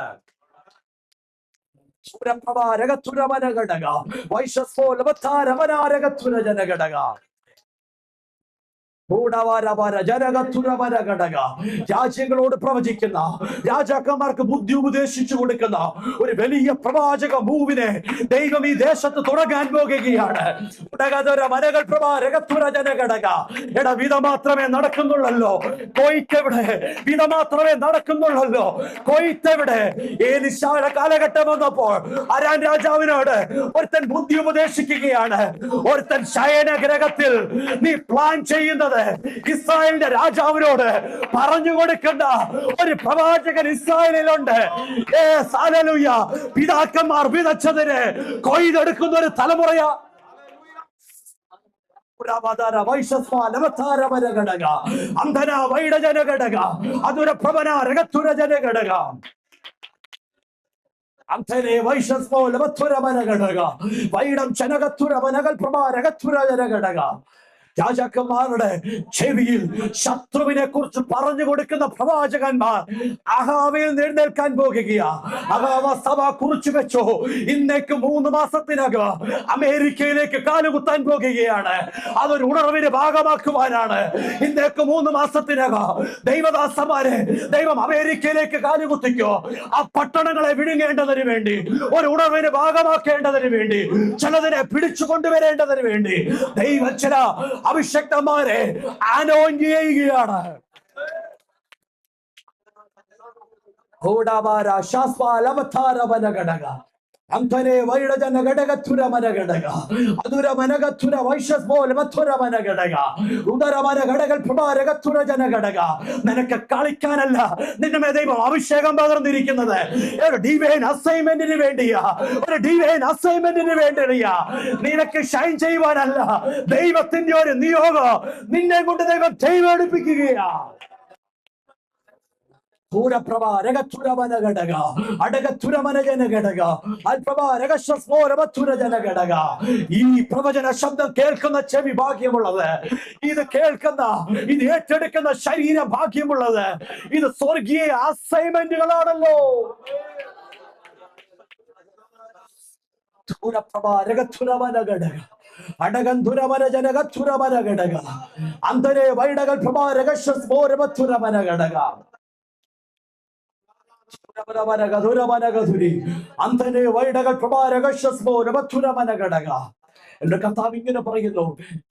രാജ്യങ്ങളോട് പ്രവചിക്കുന്ന, രാജാക്കന്മാർക്ക് ബുദ്ധി ഉപദേശിച്ചു കൊടുക്കുന്ന ഒരു വലിയ പ്രവാചക മൂവിനെ ദൈവം ഈ ദേശത്ത് തുടങ്ങാൻ പോകുകയാണ്. മനകൾ എടാ വിധ മാത്രമേ നടക്കുന്നുള്ളല്ലോ. കൊയ്ത്തെവിടെ? വിധ മാത്രമേ നടക്കുന്നുള്ളല്ലോ. കൊയ്ത്തെവിടെ? ഏലിശായുടെ കാലഘട്ടം വന്നപ്പോൾ അരാൻ രാജാവിനോട് ഒരുത്തൻ ബുദ്ധി ഉപദേശിക്കുകയാണ്. ഒരുത്തൻ ശയനഗ്രഹത്തിൽ നീ പ്ലാൻ ചെയ്യുന്നത് ഇസ്രായേലിന്റെ രാജാവിനോട് പറഞ്ഞു കൊടുക്കേണ്ട ഒരു പ്രവാചകൻ ഇസ്രായേലിലുണ്ട്. പിതാക്കന്മാർ വിതച്ചതിന് കൊയ്തെടുക്കുന്ന ഒരു തലമുറയാ. അന്ധന വൈഡജനഘടക അതുര പ്രവന രഗത്തുരജനഘടക അന്ധനെ വൈശ്വസ്മോലമധുരമനഘടക വൈഡം ചനകത്തുരമനകൾ പ്രഭാരകത്തുരജനഘടക. രാജാക്കന്മാരുടെ ചെവിയിൽ ശത്രുവിനെ കുറിച്ച് പറഞ്ഞു കൊടുക്കുന്ന പ്രവാചകന്മാർ അഹാവയിൽ എഴുന്നേൽക്കാൻ പോകുകയാ. അഹാവ സഭ കുറിച്ചു വെച്ചോ. ഇന്നേക്ക് 3 മാസത്തിനകം അമേരിക്കയിലേക്ക് കാലുകുത്താൻ പോകുകയാണ്. അതൊരു ഉണർവിന് ഭാഗമാക്കുവാനാണ്. ഇന്നേക്ക് 3 മാസത്തിനകം ദൈവദാസന്മാരെ ദൈവം അമേരിക്കയിലേക്ക് കാലുകുത്തിക്കോ. ആ പട്ടണങ്ങളെ വിഴുങ്ങേണ്ടതിന് വേണ്ടി, ഒരു ഉണർവിന് ഭാഗമാക്കേണ്ടതിന് വേണ്ടി, ചിലതിനെ പിടിച്ചു കൊണ്ടുവരേണ്ടതിന് വേണ്ടി ദൈവം ചില അഭിഷക്തന്മാരെ അനോയിന്റ് ചെയ്യുകയാണ്. അന്ധനെ വൈഡജന ഘടകത്തുര മനഘടക അതുര മനകത്തുര വൈശ്വസ്മോൽ മധുര മനഘടക ഉദരമന ഘടകൾ പ്രഭാരകത്തുര ജനഘടക. നിനക്ക് കളിക്കാനല്ല നിന്നെ ദൈവം അഭിഷേകം പകർന്നിരിക്കുന്നത്. ഒരു ഡിവൈൻ അസൈൻമെന്റിന് വേണ്ടിയാ. ഒരു ഡിവൈൻ അസൈൻമെന്റിന് വേണ്ടിയാ. നിനക്ക് ഷൈൻ ചെയ്യുവാനല്ല. ദൈവത്തിന്റെ ഒരു നിയോഗം നിന്നെ കൊണ്ട് ദൈവം ചെയ്തെടുപ്പിക്കുകയാ. ഈ പ്രവചന ശബ്ദം കേൾക്കുന്ന ചെവി ഭാഗ്യമുള്ളത്. ഇത് കേൾക്കുന്ന, ഇത് ഏറ്റെടുക്കുന്ന ശരീരം ഭാഗ്യമുള്ളത്. ഇത് സ്വർഗീയ അസൈൻമെന്റുകളാണല്ലോ. അന്തരെ വൈഡകൾ പ്രഭാരകശ്വരഘടക അന്തനെ വൈഡകൾ പ്രഭാരകശ്വരഘടക. എന്റെ കർത്താവ് ഇങ്ങനെ പറയുന്നു,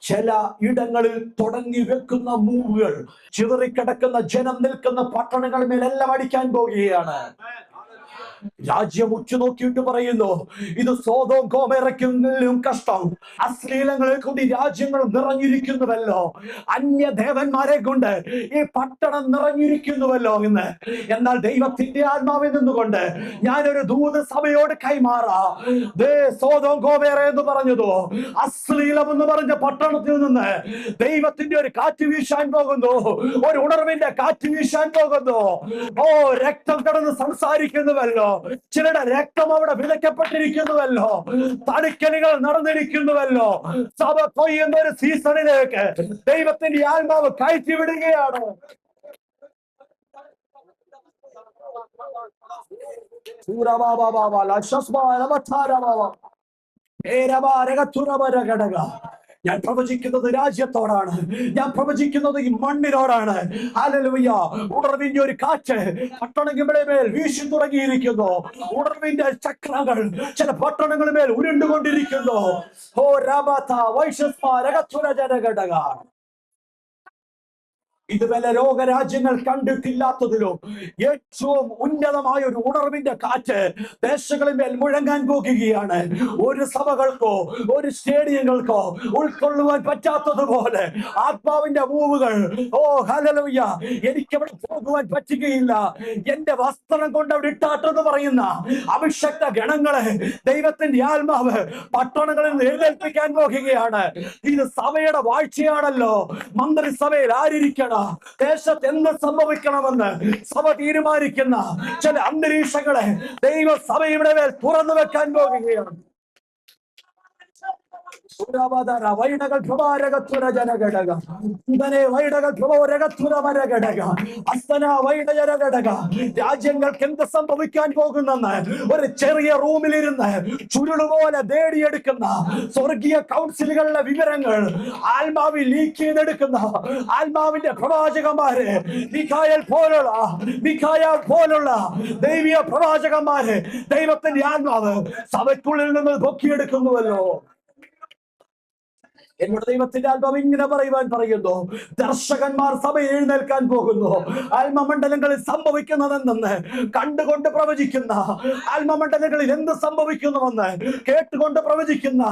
ചില ഇടങ്ങളിൽ തുടങ്ങി വെക്കുന്ന മൂവുകൾ ചിതറിക്കിടക്കുന്ന ജനം നിൽക്കുന്ന പട്ടണങ്ങളിൽ മേലെല്ലാം അടിക്കാൻ പോകുകയാണ്. രാജ്യം ഉറ്റുനോക്കിയിട്ട് പറയുന്നു, ഇത് സോദോം ഗോമോറയ്ക്കും കഷ്ടം. അശ്ലീലങ്ങളെ കൊണ്ട് ഈ രാജ്യങ്ങൾ നിറഞ്ഞിരിക്കുന്നുവല്ലോ. അന്യദേവന്മാരെ കൊണ്ട് ഈ പട്ടണം നിറഞ്ഞിരിക്കുന്നുവല്ലോ എന്ന്. എന്നാൽ ദൈവത്തിന്റെ ആത്മാവിൽ നിന്നുകൊണ്ട് ഞാനൊരു ദൂത് സഭയോട് കൈമാറാ. സോദോം ഗോമോറ എന്ന് പറഞ്ഞതോ, അശ്ലീലം എന്ന് പറഞ്ഞ പട്ടണത്തിൽ നിന്ന് ദൈവത്തിന്റെ ഒരു കാറ്റ് വീശാൻ പോകുന്നു. ഒരു ഉണർവിന്റെ കാറ്റ് വീശാൻ പോകുന്നു. ഓ, രക്തം കടന്ന് സംസാരിക്കുന്നുവല്ലോ. ചിലരുടെ രക്തം അവിടെ വിതയ്ക്കപ്പെട്ടിരിക്കുന്നുവല്ലോ. തടിക്കലുകൾ നടന്നിരിക്കുന്നുവല്ലോ. സഭ കൊയ്യുന്ന ഒരു സീസണിലേക്ക് ദൈവത്തിന്റെ ആത്മാവ് കയറ്റി വിടുകയാണ്. ഞാൻ പ്രവചിക്കുന്നത് രാജ്യത്തോടാണ്. ഞാൻ പ്രവചിക്കുന്നത് ഈ മണ്ണിനോടാണ്. ഹല്ലേലൂയ. ഉണർവിന്റെ ഒരു കാറ്റ് പട്ടണങ്ങളുടെ മേൽ വീശി തുടങ്ങിയിരിക്കുന്നു. ഉണർവിന്റെ ചക്രങ്ങൾ ചില പട്ടണങ്ങളുടെ മേൽ ഉരുണ്ടുകൊണ്ടിരിക്കുന്നു. ഓ രാബാഥ വൈശ്വസ്മാരകത്തുരജനഘടക. ഇതുവരെ ലോകരാജ്യങ്ങൾ കണ്ടിട്ടില്ലാത്തതിലും ഏറ്റവും ഉന്നതമായ ഒരു ഉണർവിന്റെ കാറ്റ് ദേശങ്ങളിന്മേൽ മുഴങ്ങാൻ പോകുകയാണ്. ഒരു സഭകൾക്കോ ഒരു സ്റ്റേഡിയങ്ങൾക്കോ ഉൾക്കൊള്ളുവാൻ പറ്റാത്തതുപോലെ ആത്മാവിന്റെ മൂവുകൾ, ഓ ഹല്ലേലൂയ, എനിക്കവിടെ പോകുവാൻ പറ്റുകയില്ല, എന്റെ വസ്ത്രം കൊണ്ട് അവിടെ ഇട്ടാട്ടെന്ന് പറയുന്ന അഭിഷക്ത ഗണങ്ങളെ ദൈവത്തിന്റെ ആത്മാവ് പട്ടണങ്ങളിൽ നിന്ന് എഴുന്നേൽപ്പിക്കാൻ പോകുകയാണ്. ഇത് സഭയുടെ വാഴ്ചയാണല്ലോ. മന്ത്രിസഭയിൽ ആരിരിക്കണം, ദേശത്ത് എന്ത് സംഭവിക്കണമെന്ന് സഭ തീരുമാനിക്കുന്ന ചില അന്തരീക്ഷങ്ങളെ ദൈവസഭയുടെ മേൽ തുറന്നു വെക്കാൻ പോകുകയാണ്. വൈടകൾ പ്രഭാരകത്തുര ജനഘടക ഉടനെ വൈടകൾ പ്രഭോരകത്തുര മരഘടക അസ്തന വൈടജനഘടക. രാജ്യങ്ങൾക്ക് എന്ത് സംഭവിക്കാൻ പോകുന്നെന്ന് ഒരു ചെറിയ റൂമിലിരുന്ന് ചുരുളുപോലെ നേടിയെടുക്കുന്ന സ്വർഗീയ കൗൺസിലുകളുടെ വിവരങ്ങൾ ആത്മാവിൽ ലീക്ക് ചെയ്തെടുക്കുന്ന ആത്മാവിന്റെ പ്രവാചകന്മാര്, മിഖായേൽ പോലുള്ള ദൈവീയ പ്രവാചകന്മാര് ദൈവത്തിന്റെ ആത്മാവ് സഭയ്ക്കുള്ളിൽ നിന്ന് പൊക്കിയെടുക്കുന്നുവല്ലോ. എന്നോട് ദൈവത്തിന്റെ ആത്മാവ് ഇങ്ങനെ പറയുന്നു, ദർശകന്മാർ സഭയിൽ എഴുന്നേൽക്കാൻ പോകുന്നു. ആത്മമണ്ഡലങ്ങളിൽ സംഭവിക്കുന്നതെന്തെന്ന് കണ്ടുകൊണ്ട് പ്രവചിക്കുന്ന, ആത്മമണ്ഡലങ്ങളിൽ എന്ത് സംഭവിക്കുന്നുവെന്ന് കേട്ടുകൊണ്ട് പ്രവചിക്കുന്ന,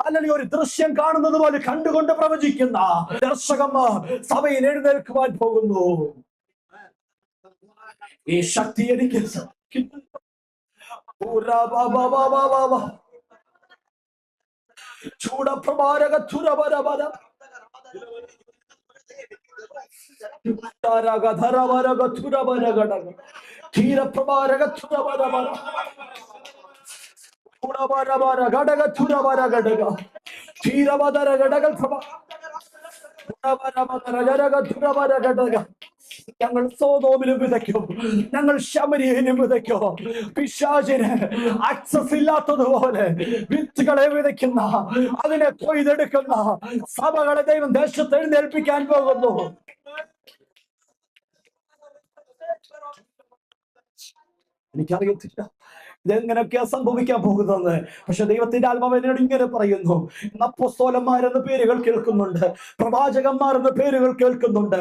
അല്ലെങ്കിൽ ഒരു ദൃശ്യം കാണുന്നത് പോലെ കണ്ടുകൊണ്ട് പ്രവചിക്കുന്ന ദർശകന്മാർ സഭയിൽ എഴുന്നേൽക്കുവാൻ പോകുന്നു. ഈ ശക്തി എനിക്ക് ചൂടപ്രഭാരക ചുരവരവര ധരവരക ചുരവരഘടക ധീരപ്രഭാരക ചുരവരവര ചൂടവരവര ഘടക ചുരവര ഘടക ധീരവധര ഘടക ഘടക. ഞങ്ങൾ സോദോമിലും വിതയ്ക്കും, ഞങ്ങൾ ശമരിയയിലും വിതയ്ക്കും. പിശാചിന് ആക്സസ് ഇല്ലാത്തതുപോലെ വിത്തുകളെ വിതയ്ക്കുന്ന, അതിനെ കൊയ്തെടുക്കുന്ന സഭകളെ ദൈവം ദേശത്ത് എഴുന്നേൽപ്പിക്കാൻ പോകുന്നു. എനിക്കറിയത്തില്ല ഇതെങ്ങനെയൊക്കെയാ സംഭവിക്കാൻ പോകുന്നത്. പക്ഷെ ദൈവത്തിന്റെ ആത്മാവ് എന്നോട് ഇങ്ങനെ പറയുന്നു, അപ്പോസ്തലന്മാരെന്ന പേരുകൾ കേൾക്കുന്നുണ്ട്, പ്രവാചകന്മാരെന്ന പേരുകൾ കേൾക്കുന്നുണ്ട്,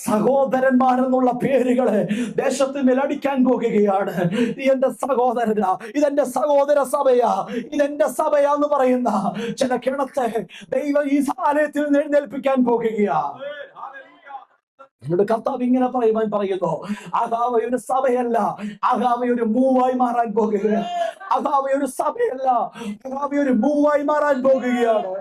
സഹോദരന്മാരെന്നുള്ള പേരുകളെ ദേശത്തിന് അടിക്കാൻ പോകുകയാണ്. എന്റെ സഹോദരനാ, ഇതെന്റെ സഹോദര സഭയാ, ഇതെന്റെ സഭയാന്ന് പറയുന്ന ചില കിണത്തെ ദൈവം ഈ ആലയത്തിൽ നിന്ന് എഴുന്നേൽപ്പിക്കാൻ പോകുകയാ. എന്നോട് കർത്താവ് ഇങ്ങനെ പറയുന്നു, അഹാവ ഒരു സഭയല്ല, അഹാവ ഒരു മൂവായി മാറാൻ പോകുകയാണ്. അഹാവ ഒരു സഭയല്ല, അഹാവ ഒരു മൂവായി മാറാൻ പോകുകയാണ്.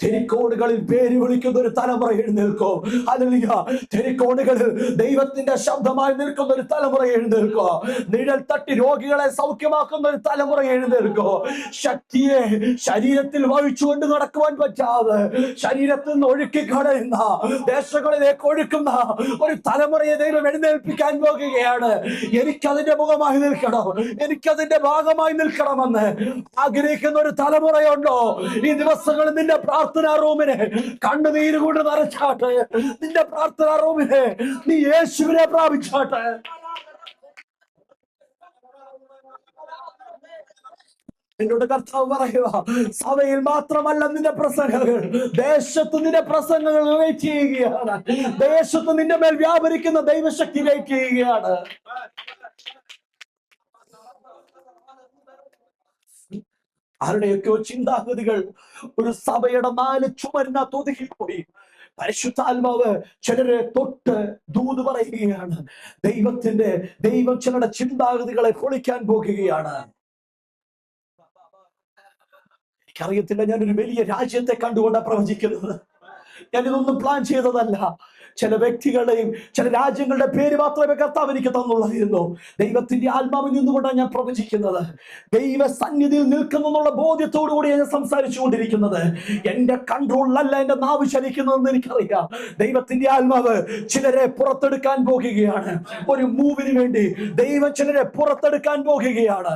തെരിക്കോണുകളിൽ പേര് വിളിക്കുന്ന ഒരു തലമുറ എഴുന്നേൽക്കും. ഹല്ലേലൂയ. തെരിക്കോണുകളിൽ ദൈവത്തിന്റെ ശബ്ദമായി നിൽക്കുന്ന ഒരു തലമുറ എഴുന്നേൽക്കോ. നിഴൽ തട്ടി രോഗികളെ സൗഖ്യമാക്കുന്ന ഒരു തലമുറ എഴുന്നേൽക്കോ. ശക്തിയെ ശരീരത്തിൽ വഹിച്ചുകൊണ്ട് നടക്കുവാൻ പറ്റാതെ ശരീരത്തിൽ നിന്ന് ഒഴുക്കി കളയുന്ന, ദേശങ്ങളിലേക്ക് ഒഴുക്കുന്ന ഒരു തലമുറയെ ദൈവം എഴുന്നേൽപ്പിക്കാൻ പോകുകയാണ്. എനിക്കതിന്റെ മുഖമായി നിൽക്കണം, എനിക്കതിന്റെ ഭാഗമായി നിൽക്കണമെന്ന് ആഗ്രഹിക്കുന്ന ഒരു തലമുറയുണ്ടോ? ഈ ദിവസങ്ങളിൽ നിന്റെ പ്രാർത്ഥനാ റൂമിനെ കണ്ണുനീര് കൊണ്ട് നിറച്ചാട്ടെ. നിന്റെ പ്രാർത്ഥനാ റൂമിനെ നീ യേശുവിനെ പ്രാപിച്ചാട്ടെ. എന്നോട് കർത്താവ് പറയുക, സഭയിൽ മാത്രമല്ല നിന്റെ പ്രസംഗങ്ങൾ, ദേശത്ത് നിന്റെ പ്രസംഗങ്ങൾ വെയിറ്റ് ചെയ്യുകയാണ്. ദേശത്ത് നിന്റെ മേൽ വ്യാപരിക്കുന്ന ദൈവശക്തി വെയിറ്റ് ചെയ്യുകയാണ്. ആരുടെയൊക്കെയോ ചിന്താഗതികൾ ഒരു സഭയുടെ 4 ചുമരിനകത്ത് ഒതുങ്ങിപ്പോയി. പരിശുദ്ധാത്മാവ് ചിലരെ തൊട്ട് ദൂത് പറയുകയാണ്. ദൈവം ചിലരുടെ ചിന്താഗതികളെ പൊളിക്കാൻ പോകുകയാണ്. എനിക്കറിയത്തില്ല, ഞാനൊരു വലിയ രാജ്യത്തെ കണ്ടുകൊണ്ടാണ് പ്രവചിക്കുന്നത്. ഞാനിതൊന്നും പ്ലാൻ ചെയ്തതല്ല. ചില വ്യക്തികളുടെയും ചില രാജ്യങ്ങളുടെ പേര് മാത്രമേ കർത്താവ് എനിക്ക് തന്നുള്ളായിരുന്നു. ദൈവത്തിന്റെ ആത്മാവിൽ നിന്നുകൊണ്ടാണ് ഞാൻ പ്രവചിക്കുന്നത്. ദൈവ സന്നിധിയിൽ നിൽക്കുന്നു എന്നുള്ള ബോധ്യത്തോടു കൂടി ഞാൻ സംസാരിച്ചു കൊണ്ടിരിക്കുന്നത്. എന്റെ കൺട്രോളിലല്ല എന്റെ നാവ് ചലിക്കുന്നതെന്ന് എനിക്കറിയാം. ദൈവത്തിന്റെ ആത്മാവ് ചിലരെ പുറത്തെടുക്കാൻ പോകുകയാണ്. ഒരു മൂവിന് വേണ്ടി ദൈവം ചിലരെ പുറത്തെടുക്കാൻ പോകുകയാണ്.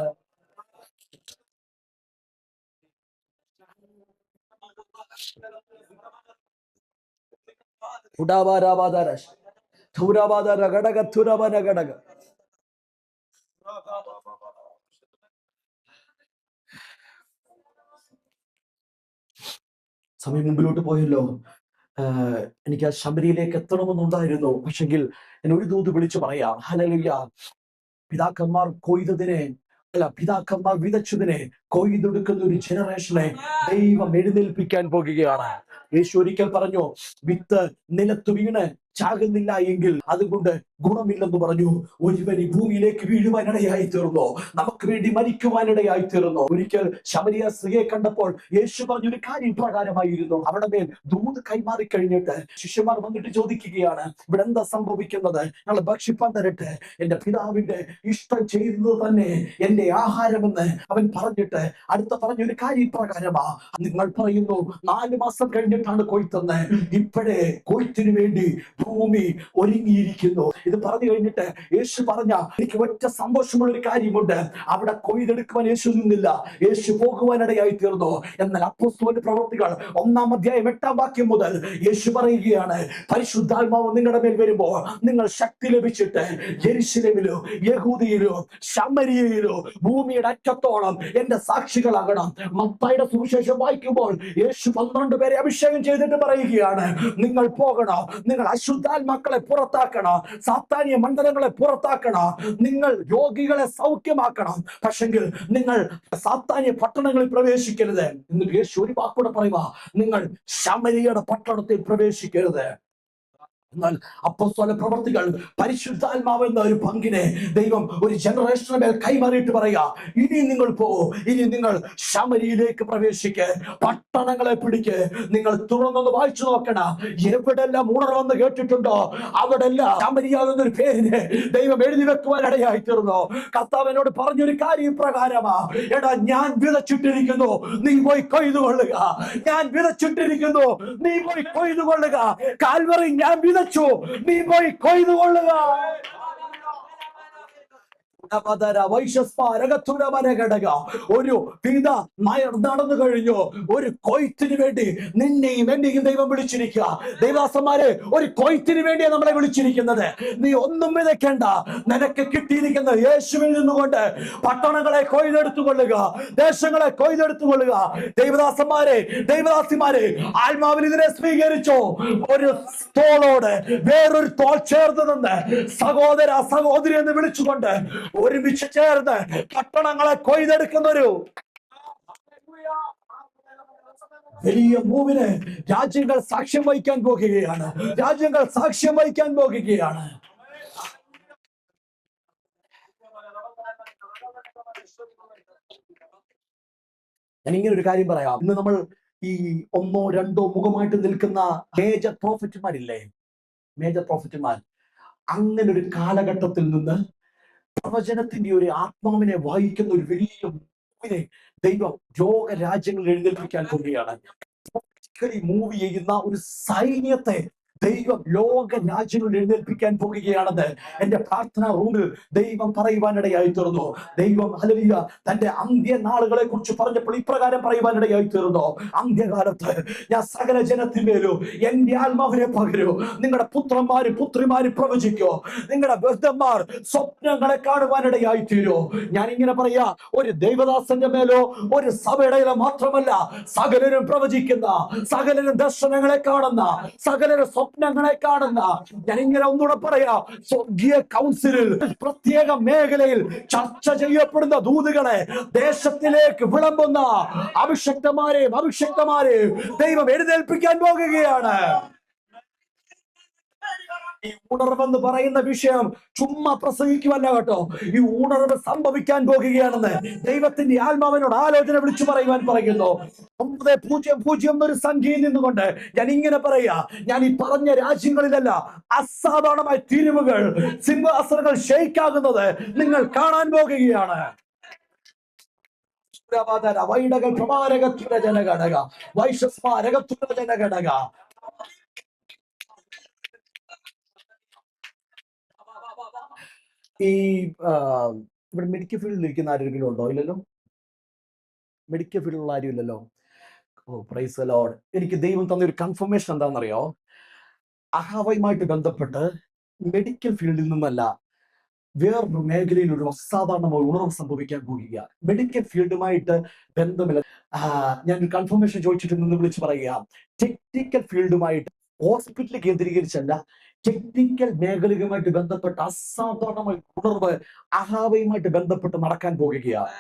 സമയം മുമ്പിലോട്ട് പോയല്ലോ. എനിക്ക് ആ ശബരിയിലേക്ക് എത്തണമെന്നുണ്ടായിരുന്നു. പക്ഷെങ്കിൽ ഞാൻ ഒരു ദൂത് വിളിച്ചു പറയാം. ഹല്ലേലൂയ. പിതാക്കന്മാർ കൊയ്തതിനെ പിതാക്കന്മാർ വിതച്ചതിനെ കൊയ്തെടുക്കുന്ന ഒരു ജനറേഷനെ ദൈവം എഴുന്നേൽപ്പിക്കാൻ പോകുകയാണ്. യേശു ഒരിക്കൽ പറഞ്ഞു, വിത്ത് നിലത്ത് വീണ് ചാകുന്നില്ല എങ്കിൽ അതുകൊണ്ട് ഗുണമില്ലെന്ന് പറഞ്ഞു. ഒരുവൻ ഈ ഭൂമിയിലേക്ക് വീഴുവാനിടയായി തീർന്നു, നമുക്ക് വേണ്ടി മരിക്കുവാനിടയായി തീർന്നു. ഒരിക്കൽ ശമരിയ സ്ത്രീയെ കണ്ടപ്പോൾ യേശു പറഞ്ഞൊരു കാര്യം പ്രകാരമായിരുന്നു. അവിടെ മേൽ ദൂത് കൈമാറി കഴിഞ്ഞിട്ട് ശിഷ്യന്മാർ വന്നിട്ട് ചോദിക്കുകയാണ്, ഇവിടെ എന്താ സംഭവിക്കുന്നത്? ഞങ്ങൾ ഭക്ഷിപ്പാൻ തരട്ടെ? എന്റെ പിതാവിന്റെ ഇഷ്ടം ചെയ്യുന്നത് തന്നെ എന്റെ ആഹാരമെന്ന് അവൻ പറഞ്ഞിട്ട് അടുത്ത പറഞ്ഞൊരു കാര്യം പ്രകാരമാ. നിങ്ങൾ പറയുന്നു 4 മാസം കഴിഞ്ഞിട്ടാണ് കൊയ്ത്തെന്ന്. ഇപ്പോഴേ കൊയ്ത്തിനു വേണ്ടി ഭൂമി ഒരുങ്ങിയിരിക്കുന്നു. ഇത് പറഞ്ഞു കഴിഞ്ഞിട്ട് യേശു പറഞ്ഞ എനിക്ക് ഒറ്റ സന്തോഷമുള്ള ഒരു കാര്യമുണ്ട്. അവിടെ കൊയ്തെടുക്കുവാൻ യേശു നിന്നില്ല, യേശു പോകുവാനിടയായി തീർന്നു. എന്നാൽ അപ്പോസ്തലരുടെ പ്രവൃത്തികൾ 1-ാം അധ്യായം 8-ാം വാക്യം മുതൽ യേശു പറയുകയാണ്, പരിശുദ്ധാത്മാവ് നിങ്ങളുടെ മേൽ വരുമ്പോൾ നിങ്ങൾ ശക്തി ലഭിച്ചിട്ട് യെരൂശലേമിലോ യഹൂദിയിലോ ശമരിയയിലോ ഭൂമിയുടെ അറ്റത്തോളം എന്റെ സാക്ഷികളാകണം. മത്തായിയുടെ സുവിശേഷം വായിക്കുമ്പോൾ യേശു 12 പേരെ അഭിഷേകം ചെയ്തിട്ട് പറയുകയാണ്, നിങ്ങൾ പോകണം, നിങ്ങൾ അശുദ്ധാത്മാക്കളെ പുറത്താക്കണം, സാത്താന്യ മണ്ഡലങ്ങളെ പുറത്താക്കണം, നിങ്ങൾ രോഗികളെ സൗഖ്യമാക്കണം, പക്ഷെങ്കിൽ നിങ്ങൾ സാത്താന്യ പട്ടണങ്ങളിൽ പ്രവേശിക്കരുത്. എന്നിട്ട് യേശു ഒരു വാക്കൂടെ പറയുക, നിങ്ങൾ ശമരിയയുടെ പട്ടണത്തിൽ പ്രവേശിക്കരുത്. എന്നാൽ അപ്പോസ്തല പ്രവർത്തികൾ പരിശുദ്ധാത്മാവ് എന്ന ഒരു പങ്കിനെ ദൈവം ഒരു ജനറേഷന് മേൽ കൈമാറിയിട്ട് പറയാ, ഇനി നിങ്ങൾ ഇനി നിങ്ങൾ ശമരിയിലേക്ക് പ്രവേശിക്ക്, പട്ടണങ്ങളെ പിടിക്ക്. നിങ്ങൾ തുറന്നൊന്ന് വായിച്ചു നോക്കണം. എവിടെല്ലാം ഉണർവെന്ന് കേട്ടിട്ടുണ്ടോ അവിടെല്ലാം ശമരിയാകുന്ന ഒരു പേരിനെ ദൈവം എഴുതി വെക്കുവാൻ ഇടയായി തീർന്നു. കർത്താവിനോട് പറഞ്ഞൊരു കാര്യം പ്രകാരമാ, എടാ ഞാൻ വിതച്ചിട്ടിരിക്കുന്നു, നീ പോയി കൊയ്തുകൊള്ളുക. ഞാൻ വിതച്ചിട്ടിരിക്കുന്നു, നീ പോയി കൊയ്തുകൊള്ളുക. കാൽവറി ഞാൻ നീ പോയി കൊയ്തുകൊള്ളുക. ഒരു വിധ നടന്നു കഴിഞ്ഞു. ഒരു കൊയ്ത്തിന് വേണ്ടി നിന്നെയും എന്നെയും ദൈവം വിളിച്ചിരിക്കുക. ദൈവദാസന്മാരെ, ഒരു കൊയ്ത്തിന് വേണ്ടിയാണ് നമ്മളെ വിളിച്ചിരിക്കുന്നത്. നീ ഒന്നും വിതയ്ക്കണ്ട, നിനക്ക് കിട്ടിയിരിക്കുന്ന യേശുവിൽ നിന്നുകൊണ്ട് പട്ടണങ്ങളെ കൊയ്തെടുത്തുകൊള്ളുക, ദേശങ്ങളെ കൊയ്തെടുത്തുകൊള്ളുക. ദൈവദാസന്മാരെ, ദൈവദാസിമാരെ, ആത്മാവിൽ ഇതിനെ സ്വീകരിച്ചോ. ഒരു തോളോട് വേറൊരു തോൾ ചേർന്ന് നിന്ന് സഹോദര സഹോദരി എന്ന് വിളിച്ചുകൊണ്ട് ഒരുമിച്ച് ചേർന്ന് പട്ടണങ്ങളെ കൊയ്തെടുക്കുന്നൊരു വലിയ മൂവിന് രാജ്യങ്ങൾ സാക്ഷ്യം വഹിക്കാൻ പോകുകയാണ്. രാജ്യങ്ങൾ സാക്ഷ്യം വഹിക്കാൻ പോകുകയാണ്. ഞാൻ ഇങ്ങനെ ഒരു കാര്യം പറയാം. ഇന്ന് നമ്മൾ ഈ 1-ഓ 2-ഓ മുഖമായിട്ട് നിൽക്കുന്ന മേജർ പ്രോഫിറ്റുമാരില്ലേ, മേജർ പ്രോഫിറ്റുമാർ, അങ്ങനെ ഒരു കാലഘട്ടത്തിൽ നിന്ന് പ്രവചനത്തിന്റെ ഒരു ആത്മാവിനെ വായിക്കുന്ന ഒരു വലിയ ദൈവം ലോക രാജ്യങ്ങളിൽ എഴുന്നേൽപ്പിക്കാൻ പോവുകയാണ്. മൂവ് ചെയ്യുന്ന ഒരു സൈന്യത്തെ ദൈവം ലോക രാജ്യങ്ങളിൽ എഴുന്നേൽപ്പിക്കാൻ പോകുകയാണെന്ന് എന്റെ പ്രാർത്ഥനാ റൂമിൽ ദൈവം പറയുവാനിടയായി തീർന്നു. ദൈവം ഹല്ലേലൂയ തന്റെ അന്ത്യനാളുകളെ കുറിച്ച് പറഞ്ഞപ്പോൾ ഇപ്രകാരം പറയുവാനിടയായി തീർന്നു, അന്ത്യകാലത്ത് ഞാൻ സകല ജനത്തിന്മേലും എന്റെ ആത്മാവിനെ പകരൂ. നിങ്ങളുടെ പുത്രന്മാര് പുത്രിമാര് പ്രവചിക്കോ, നിങ്ങളുടെ വൃദ്ധന്മാർ സ്വപ്നങ്ങളെ കാണുവാനിടയായി തീരോ. ഞാൻ ഇങ്ങനെ പറയാ, ഒരു ദൈവദാസന്റെ മേലോ ഒരു സഭയുടെ മാത്രമല്ല, സകലരും പ്രവചിക്കുന്ന, സകലരും ദർശനങ്ങളെ കാണുന്ന, സകലരും സ്വപ്നങ്ങളെ കാണുന്ന, ഞാൻ ഇങ്ങനെ ഒന്നുകൂടെ പറയാം, സ്വർഗീയ കൗൺസിലിൽ പ്രത്യേക മേഖലയിൽ ചർച്ച ചെയ്യപ്പെടുന്ന ദൂതുകളെ ദേശത്തിലേക്ക് വിളമ്പുന്ന അഭിഷക്തമാരെ ദൈവം എഴുന്നേൽപ്പിക്കാൻ പോകുകയാണ്. ഈ ഉണർവെന്ന് പറയുന്ന വിഷയം ചുമ്മാ പ്രസംഗിക്കുവല്ല കേട്ടോ. ഈ ഉണർവ് സംഭവിക്കാൻ പോകുകയാണെന്ന് ദൈവത്തിന്റെ ആത്മാവിനോട് ആലോചന വിളിച്ചു പറയുവാൻ പറയുന്നു. 900 എന്നൊരു സംഖ്യയിൽ നിന്നുകൊണ്ട് ഞാൻ ഇങ്ങനെ പറയാ, ഞാൻ ഈ പറഞ്ഞ രാജ്യങ്ങളിലല്ല അസാധാരണമായ തിരിവുകൾ, സിംഹാസനങ്ങൾ ഷെയ്ക്കാകുന്നത് നിങ്ങൾ കാണാൻ പോകുകയാണ്. വൈഡകൾ പ്രമാരകത്തുര ജനഘടക വൈശ്വസ്മാരകത്തുര ജനഘടക. ഈ ഇവിടെ മെഡിക്കൽ ഫീൽഡിൽ ഇരിക്കുന്ന ആരെങ്കിലും ഉണ്ടോ? ഇല്ലല്ലോ. മെഡിക്കൽ ഫീൽഡിലുള്ള ആരും ഇല്ലല്ലോ. ഓ പ്രൈസ് ദി ലോർഡ്. എനിക്ക് ദൈവം തന്ന ഒരു കൺഫർമേഷൻ എന്താണെന്നറിയോ? അഹാവയുമായിട്ട് ബന്ധപ്പെട്ട് മെഡിക്കൽ ഫീൽഡിൽ നിന്നല്ല, വേറൊരു മേഖലയിൽ ഒരു അസാധാരണമായ ഉണർവ് സംഭവിക്കാൻ പോകുക. മെഡിക്കൽ ഫീൽഡുമായിട്ട് ബന്ധമില്ല. ഞാനൊരു കൺഫർമേഷൻ ചോദിച്ചിട്ട് നിന്ന് വിളിച്ച് പറയുക, ടെക്നിക്കൽ ഫീൽഡുമായിട്ട്, ഹോസ്പിറ്റൽ കേന്ദ്രീകരിച്ചല്ല, ടെക്നിക്കൽ മേഖലയുമായിട്ട് ബന്ധപ്പെട്ട അസാധാരണമായ ഉണർവ് അഹാവയുമായിട്ട് ബന്ധപ്പെട്ട് നടക്കാൻ പോകുകയാണ്.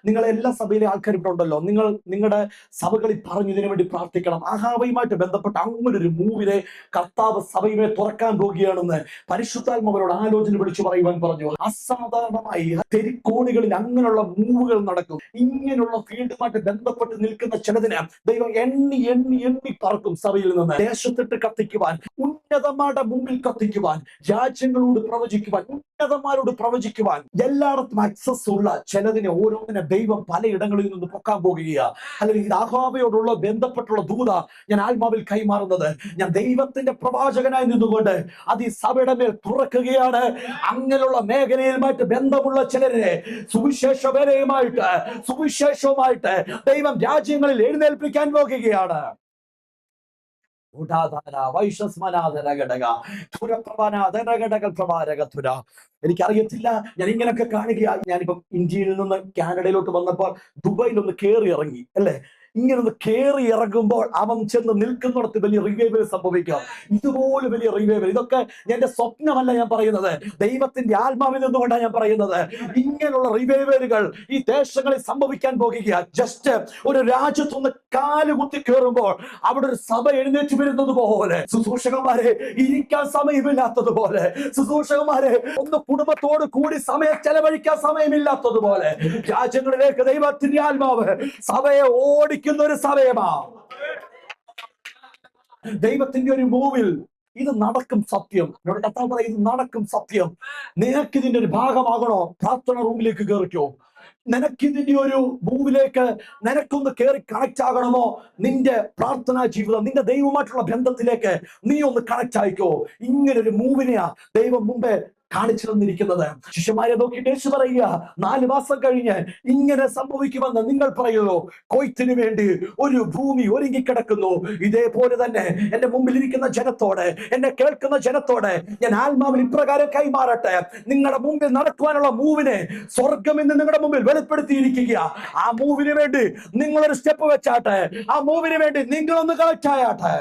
നിങ്ങൾ എല്ലാ സഭയിലെ ആൾക്കാർ ഇവിടെ ഉണ്ടല്ലോ, നിങ്ങൾ നിങ്ങളുടെ സഭകളിൽ പറഞ്ഞു ഇതിനു വേണ്ടി പ്രാർത്ഥിക്കണം. അഹാവയുമായിട്ട് ബന്ധപ്പെട്ട് അങ്ങനൊരു മൂവിനെ കർത്താവ് സഭയെ തുറക്കാൻ പോകുകയാണെന്ന് പരിശുദ്ധാത്മാവരോട് ആലോചന വിളിച്ചു പറയുവാൻ പറഞ്ഞു. അസാധാരണമായി തെരിക്കോണികളിൽ അങ്ങനെയുള്ള മൂവുകൾ നടക്കും. ഇങ്ങനെയുള്ള ഫീൽഡുമായിട്ട് ബന്ധപ്പെട്ട് നിൽക്കുന്ന ചിലതിന് ദൈവം എണ്ണി എണ്ണി എണ്ണി പറക്കും. സഭയിൽ നിന്ന് ദേശത്തിട്ട് കത്തിക്കുവാൻ, ഉന്നതന്മാരുടെ മുമ്പിൽ കത്തിക്കുവാൻ, രാജ്യങ്ങളോട് പ്രവചിക്കുവാൻ, ഉന്നതന്മാരോട് പ്രവചിക്കുവാൻ, എല്ലായിടത്തും ആക്സസ് ഉള്ള ചിലതിനെ ഓരോന്നിനെ ദൈവം പലയിടങ്ങളിൽ നിന്ന് പൊക്കാൻ പോകുകയാണ്. അല്ലെങ്കിൽ അഹാവയോടുള്ള ബന്ധപ്പെട്ടുള്ള ദൂത ഞാൻ ആത്മാവിൽ കൈമാറുന്നത്, ഞാൻ ദൈവത്തിന്റെ പ്രവാചകനായി നിന്നുകൊണ്ട് അത് ഈ സഭയുടെ മേൽ തുറക്കുകയാണ്. അങ്ങനെയുള്ള മേഖലയുമായിട്ട് ബന്ധമുള്ള ചിലരെ സുവിശേഷവുമായിട്ട് ദൈവം രാജ്യങ്ങളിൽ എഴുന്നേൽപ്പിക്കാൻ പോകുകയാണ്. എനിക്കറിയത്തില്ല, ഞാൻ ഇങ്ങനൊക്കെ കാണുക. ഞാനിപ്പം ഇന്ത്യയിൽ നിന്ന് കാനഡയിലോട്ട് വന്നപ്പോൾ ദുബായിൽ ഒന്ന് കയറി ഇറങ്ങി അല്ലെ. ഇങ്ങനെ ഒന്ന് കയറി ഇറങ്ങുമ്പോൾ അവൻ ചെന്ന് നിൽക്കുന്നിടത്ത് വലിയ റിവൈവൽ സംഭവിക്കാം. ഇതുപോലെ വലിയ റിവൈവൽ, ഇതൊക്കെ എന്റെ സ്വപ്നമല്ല ഞാൻ പറയുന്നത്, ദൈവത്തിന്റെ ആത്മാവിൽ നിന്നുകൊണ്ടാണ് ഞാൻ പറയുന്നത്. ഇങ്ങനെയുള്ള റിവൈവലുകൾ ഈ ദേശങ്ങളിൽ സംഭവിക്കാൻ പോകുക. ജസ്റ്റ് ഒരു രാജ്യത്തൊന്ന് കാലുകുത്തി കയറുമ്പോൾ അവിടെ ഒരു സഭ എഴുന്നേറ്റ് വരുന്നത് പോലെ, ശുശ്രൂഷകന്മാരെ ഇരിക്കാൻ സമയമില്ലാത്തതുപോലെ, ശുശ്രൂഷകന്മാരെ ഒന്ന് കുടുംബത്തോട് കൂടി സമയം ചെലവഴിക്കാൻ സമയമില്ലാത്തതുപോലെ, രാജ്യങ്ങളിലേക്ക് ദൈവത്തിന്റെ ആത്മാവ് സഭയെ ഓടിക്കുന്ന ഒരു സമയമാ. ദൈവത്തിന്റെ ഒരു മൂവിൽ ഇത് നടക്കും. സത്യം എന്നോട് കർത്താവ് പറയും, ഇത് നടക്കും സത്യം. നിനക്ക് ഇതിന്റെ ഒരു ഭാഗമാകണോ? പ്രാർത്ഥന റൂമിലേക്ക് കയറിക്കോ. നിനക്കിതിന്റെ ഒരു മൂവിലേക്ക് നിനക്കൊന്ന് കയറി കണക്ട് ആകണമോ? നിന്റെ പ്രാർത്ഥനാ ജീവിതം, നിന്റെ ദൈവമായിട്ടുള്ള ബന്ധത്തിലേക്ക് നീ ഒന്ന് കണക്ട് ആയിക്കോ. ഇങ്ങനൊരു മൂവിനെയാ ദൈവം മുമ്പേ കാണിച്ചു തന്നിരിക്കുന്നത്. ശിഷ്യന്മാരെ നോക്കിയിട്ട് യേശു പറയുക, 4 മാസം കഴിഞ്ഞ് ഇങ്ങനെ സംഭവിക്കുമെന്ന് നിങ്ങൾ പറയുന്നു. കൊയ്ത്തിന് വേണ്ടി ഒരു ഭൂമി ഒരുങ്ങിക്കിടക്കുന്നു. ഇതേപോലെ തന്നെ എന്റെ മുമ്പിൽ ഇരിക്കുന്ന ജനത്തോട്, എന്നെ കേൾക്കുന്ന ജനത്തോട് ഞാൻ ആത്മാവിൽ ഇപ്രകാരം കൈമാറട്ടെ. നിങ്ങളുടെ മുമ്പിൽ നടക്കുവാനുള്ള മൂവിനെ സ്വർഗം ഇന്ന് നിങ്ങളുടെ മുമ്പിൽ വെളിപ്പെടുത്തിയിരിക്കുക. ആ മൂവിന് വേണ്ടി നിങ്ങളൊരു സ്റ്റെപ്പ് വെച്ചാട്ടെ, ആ മൂവിന് വേണ്ടി നിങ്ങളൊന്ന് കണക്ട് ആയാട്ടെ.